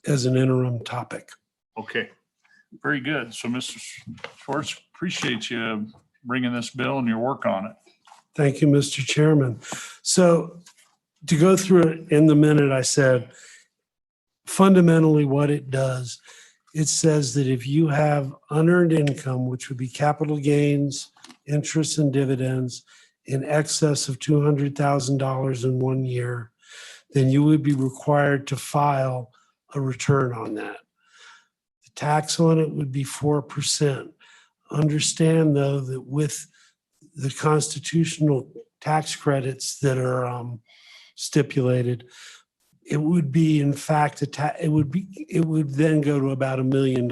as an interim topic. Okay, very good. So, Mr. Schwartz, appreciate you bringing this bill and your work on it. Thank you, Mr. Chairman. So to go through it in the minute, I said, fundamentally what it does, it says that if you have unearned income, which would be capital gains, interest and dividends in excess of $200,000 in 1 year, then you would be required to file a return on that. The tax on it would be 4%. Understand, though, that with the constitutional tax credits that are stipulated, it would be, in fact, it would then go to about $1 million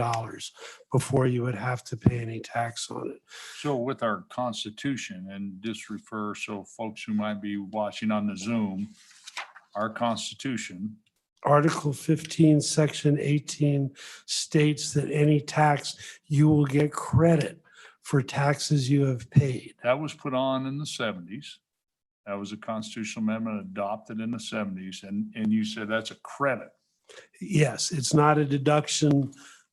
before you would have to pay any tax on it. So with our Constitution, and just refer, so folks who might be watching on the Zoom, our Constitution. Article 15, Section 18 states that any tax, you will get credit for taxes you have paid. That was put on in the 70s. That was a constitutional amendment adopted in the 70s. And you said that's a credit. Yes, it's not a deduction.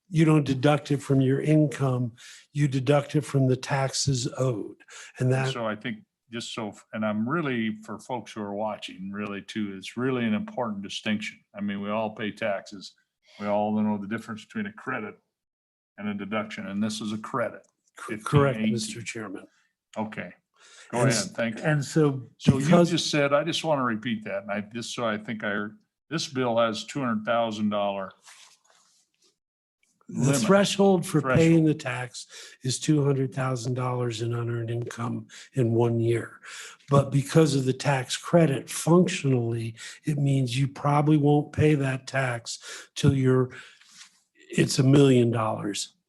You don't deduct it from your income. You deduct it from the taxes owed. And that. So I think just so, and I'm really, for folks who are watching, really too, it's really an important distinction. I mean, we all pay taxes. We all know the difference between a credit and a deduction, and this is a credit. Correct, Mr. Chairman. Okay, go ahead. Thank you. And so you just said, I just want to repeat that, and I think I heard, this bill has $200,000. The threshold for paying the tax is $200,000 in unearned income in 1 year. But because of the tax credit, functionally, it means you probably won't pay that tax till it's $1 million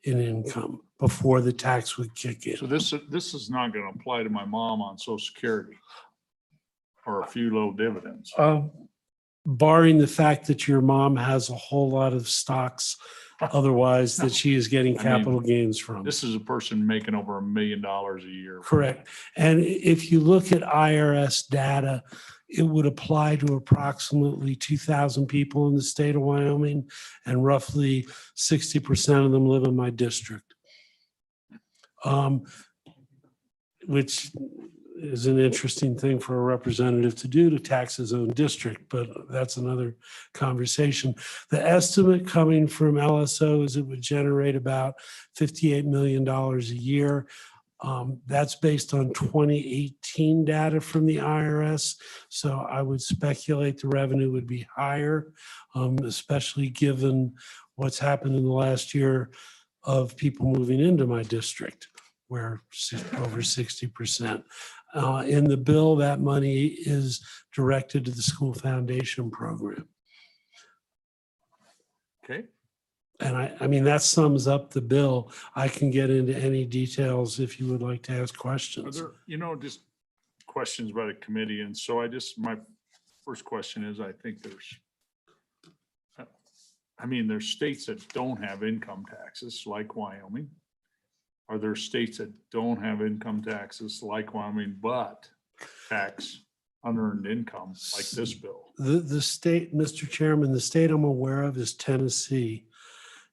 in income before the tax would kick in. So this is not going to apply to my mom on Social Security or a few low dividends. Barring the fact that your mom has a whole lot of stocks otherwise that she is getting capital gains from. This is a person making over $1 million a year. Correct. And if you look at IRS data, it would apply to approximately 2,000 people in the state of Wyoming, and roughly 60% of them live in my district. Which is an interesting thing for a representative to do, to tax his own district, but that's another conversation. The estimate coming from LSO is it would generate about $58 million a year. That's based on 2018 data from the IRS. So I would speculate the revenue would be higher, especially given what's happened in the last year of people moving into my district, where over 60%. In the bill, that money is directed to the school foundation program. Okay. And I mean, that sums up the bill. I can get into any details if you would like to ask questions. Are there, just questions by the committee? And so my first question is, I think there's states that don't have income taxes like Wyoming. Are there states that don't have income taxes like Wyoming, but tax unearned income like this bill? The state, Mr. Chairman, the state I'm aware of is Tennessee.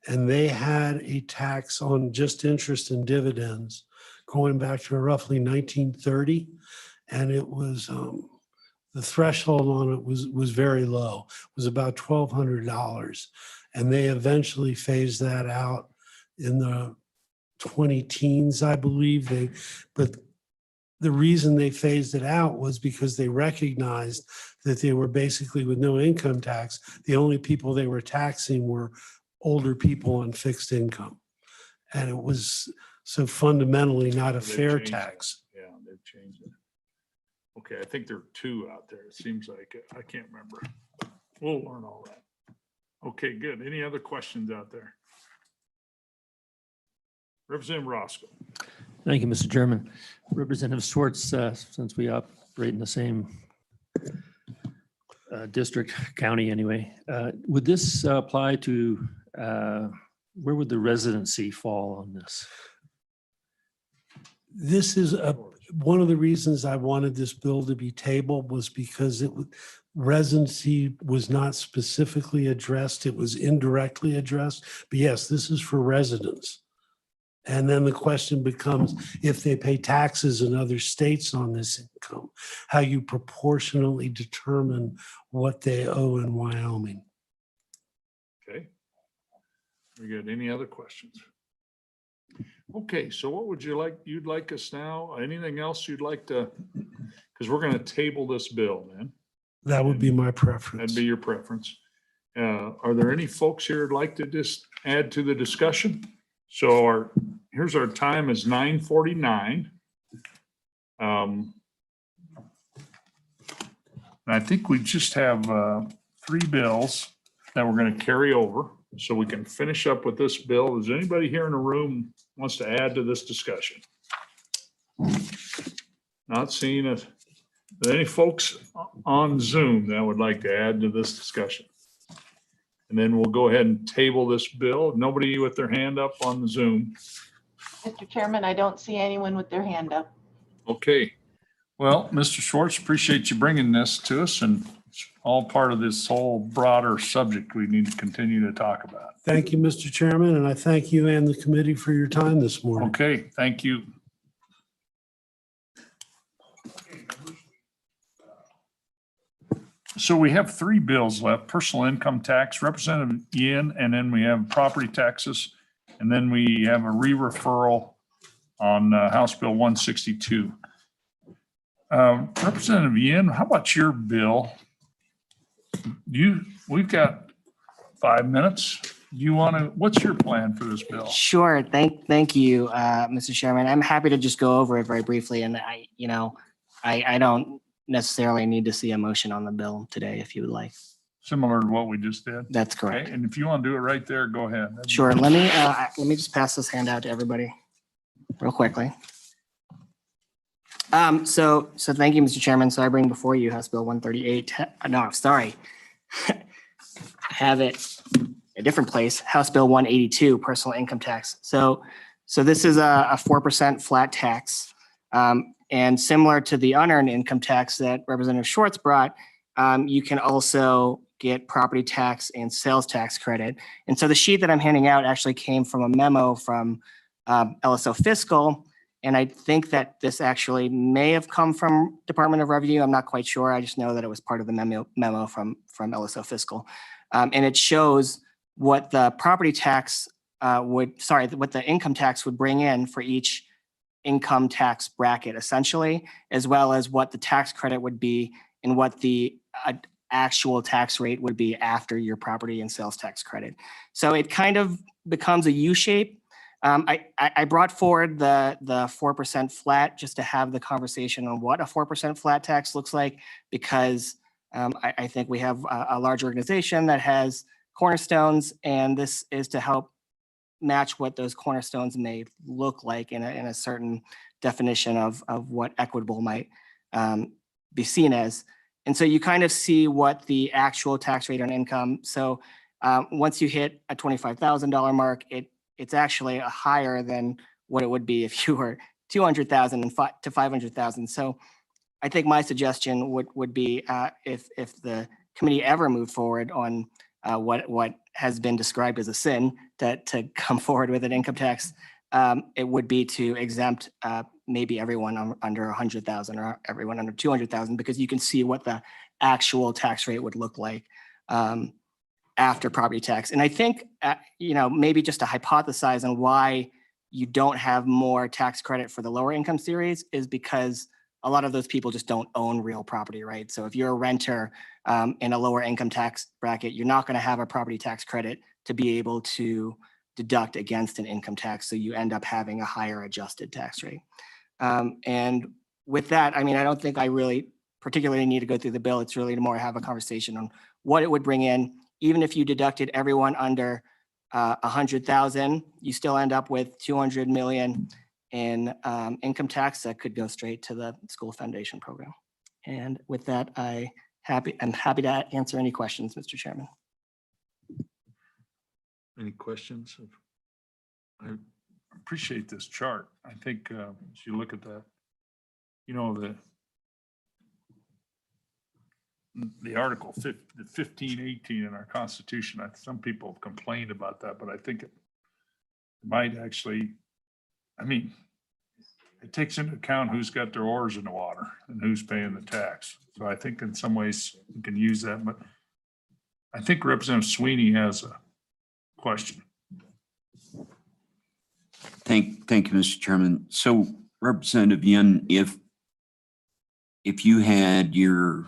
And they had a tax on just interest and dividends going back to roughly 1930. And it was, the threshold on it was very low. It was about $1,200. And they eventually phased that out in the 20-teens, I believe. But the reason they phased it out was because they recognized that they were basically with no income tax. The only people they were taxing were older people on fixed income. And it was so fundamentally not a fair tax. Yeah, they've changed it. Okay, I think there are two out there. It seems like, I can't remember. We'll learn all that. Okay, good. Any other questions out there? Representative Roscoe. Thank you, Mr. Chairman. Representative Schwartz, since we operate in the same district, county anyway, would this apply to, where would the residency fall on this? This is one of the reasons I wanted this bill to be tabled was because residency was not specifically addressed. It was indirectly addressed. But yes, this is for residents. And then the question becomes, if they pay taxes in other states on this income, how you proportionally determine what they owe in Wyoming. Okay. Very good. Any other questions? Okay, so what would you'd like us now? Anything else you'd like to, because we're going to table this bill, man. That would be my preference. That'd be your preference. Are there any folks here who'd like to just add to the discussion? So here's our time is 9:49. I think we just have 3 bills that we're going to carry over so we can finish up with this bill. Is anybody here in the room wants to add to this discussion? Not seeing it. Any folks on Zoom that would like to add to this discussion? And then we'll go ahead and table this bill. Nobody with their hand up on the Zoom. Mr. Chairman, I don't see anyone with their hand up. Okay. Well, Mr. Schwartz, appreciate you bringing this to us, and it's all part of this whole broader subject we need to continue to talk about. Thank you, Mr. Chairman, and I thank you and the committee for your time this morning. Okay, thank you. So we have 3 bills left: personal income tax, Representative Ian, and then we have property taxes. And then we have a re-referral on House Bill 162. Representative Ian, how about your bill? We've got 5 minutes. What's your plan for this bill? Sure. Thank you, Mr. Chairman. I'm happy to just go over it very briefly. And I don't necessarily need to see a motion on the bill today if you would like. Similar to what we just did? That's correct. Okay, and if you want to do it right there, go ahead. Sure. Let me just pass this handout to everybody real quickly. So thank you, Mr. Chairman. So I bring before you House Bill 138. No, sorry. I have it a different place. House Bill 182, personal income tax. So this is a 4% flat tax. And similar to the unearned income tax that Representative Schwartz brought, you can also get property tax and sales tax credit. And so the sheet that I'm handing out actually came from a memo from LSO Fiscal. And I think that this actually may have come from Department of Revenue. I'm not quite sure. I just know that it was part of the memo from LSO Fiscal. And it shows what the property tax what the income tax would bring in for each income tax bracket, essentially, as well as what the tax credit would be and what the actual tax rate would be after your property and sales tax credit. So it kind of becomes a U shape. I brought forward the 4% flat just to have the conversation on what a 4% flat tax looks like, because I think we have a large organization that has cornerstones, and this is to help match what those cornerstones may look like in a certain definition of what equitable might be seen as. And so you kind of see what the actual tax rate on income. So once you hit a $25,000 mark, it's actually higher than what it would be if you were 200,000 to 500,000. So I think my suggestion would be if the committee ever moved forward on what has been described as a sin to come forward with an income tax, it would be to exempt maybe everyone under 100,000 or everyone under 200,000, because you can see what the actual tax rate would look like after property tax. And I think, maybe just to hypothesize on why you don't have more tax credit for the lower income series is because a lot of those people just don't own real property, right? So if you're a renter in a lower income tax bracket, you're not going to have a property tax credit to be able to deduct against an income tax. So you end up having a higher adjusted tax rate. And with that, I mean, I don't think I really particularly need to go through the bill. It's really to more have a conversation on what it would bring in. Even if you deducted everyone under 100,000, you still end up with 200 million in income tax that could go straight to the school foundation program. And with that, I'm happy to answer any questions, Mr. Chairman. Any questions? I appreciate this chart. I think as you look at that, you know, the article 15, 18 in our Constitution, some people have complained about that, but I think it might actually, I mean, it takes into account who's got their oars in the water and who's paying the tax. So I think in some ways we can use that, but I think Representative Sweeney has a question. Thank you, Mr. Chairman. So Representative Yin, if you had your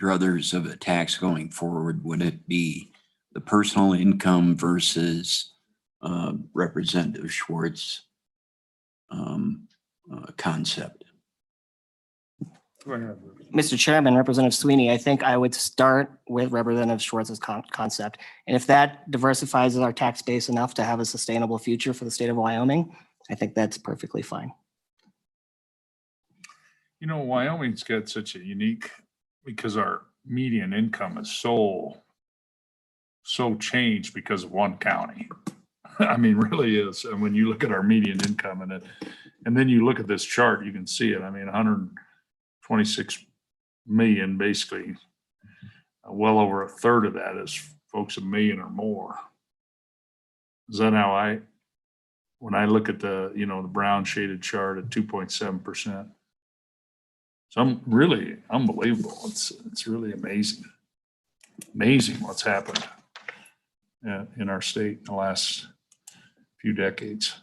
druthers of a tax going forward, would it be the personal income versus Representative Schwartz concept? Go ahead. Mr. Chairman, Representative Sweeney, I think I would start with Representative Schwartz's concept. And if that diversifies our tax base enough to have a sustainable future for the state of Wyoming, I think that's perfectly fine. You know, Wyoming's got such a unique, because our median income is so changed because of one county. I mean, really is. And when you look at our median income and then you look at this chart, you can see it. I mean, 126 million, basically, well over a third of that is folks $1 million or more. Is that how when I look at the brown shaded chart at 2.7%? So really unbelievable. It's really amazing what's happened in our state in the last few decades.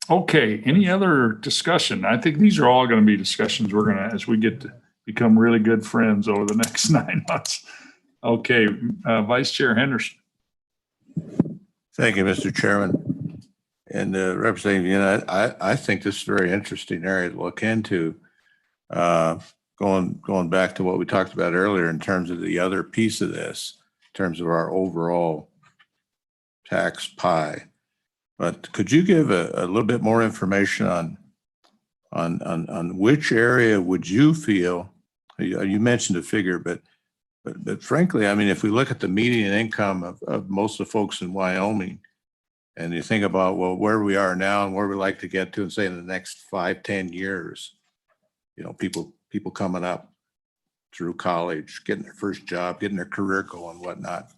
Okay, any other discussion? I think these are all going to be discussions we're going to, as we get to become really good friends over the next 9 months. Okay, Vice Chair Henderson. Thank you, Mr. Chairman. And Representative, I think this is a very interesting area to look into. Going back to what we talked about earlier in terms of the other piece of this, in terms of our overall tax pie. But could you give a little bit more information on which area would you feel, you mentioned a figure, but frankly, I mean, if we look at the median income of most of the folks in Wyoming, and you think about, well, where we are now and where we like to get to, and say in the next 5-10 years, people coming up through college, getting their first job, getting their career going, whatnot.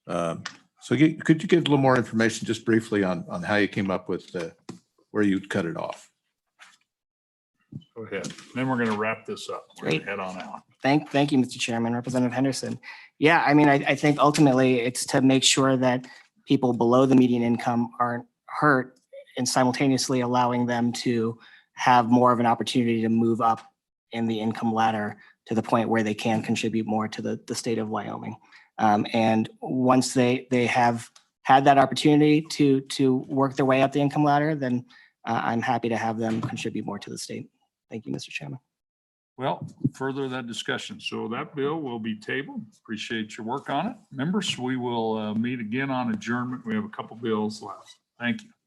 So could you give a little more information just briefly on how you came up with where you'd cut it off? Go ahead. Then we're going to wrap this up. We're going Great. to head on out. Thank you, Mr. Chairman, Representative Henderson. Yeah, I mean, I think ultimately it's to make sure that people below the median income aren't hurt and simultaneously allowing them to have more of an opportunity to move up in the income ladder to the point where they can contribute more to the state of Wyoming. And once they have had that opportunity to work their way up the income ladder, then I'm happy to have them contribute more to the state. Thank you, Mr. Chairman. Well, further that discussion. So that bill will be tabled. Appreciate your work on it. Members, we will meet again on adjournment. We have a couple bills left. Thank you.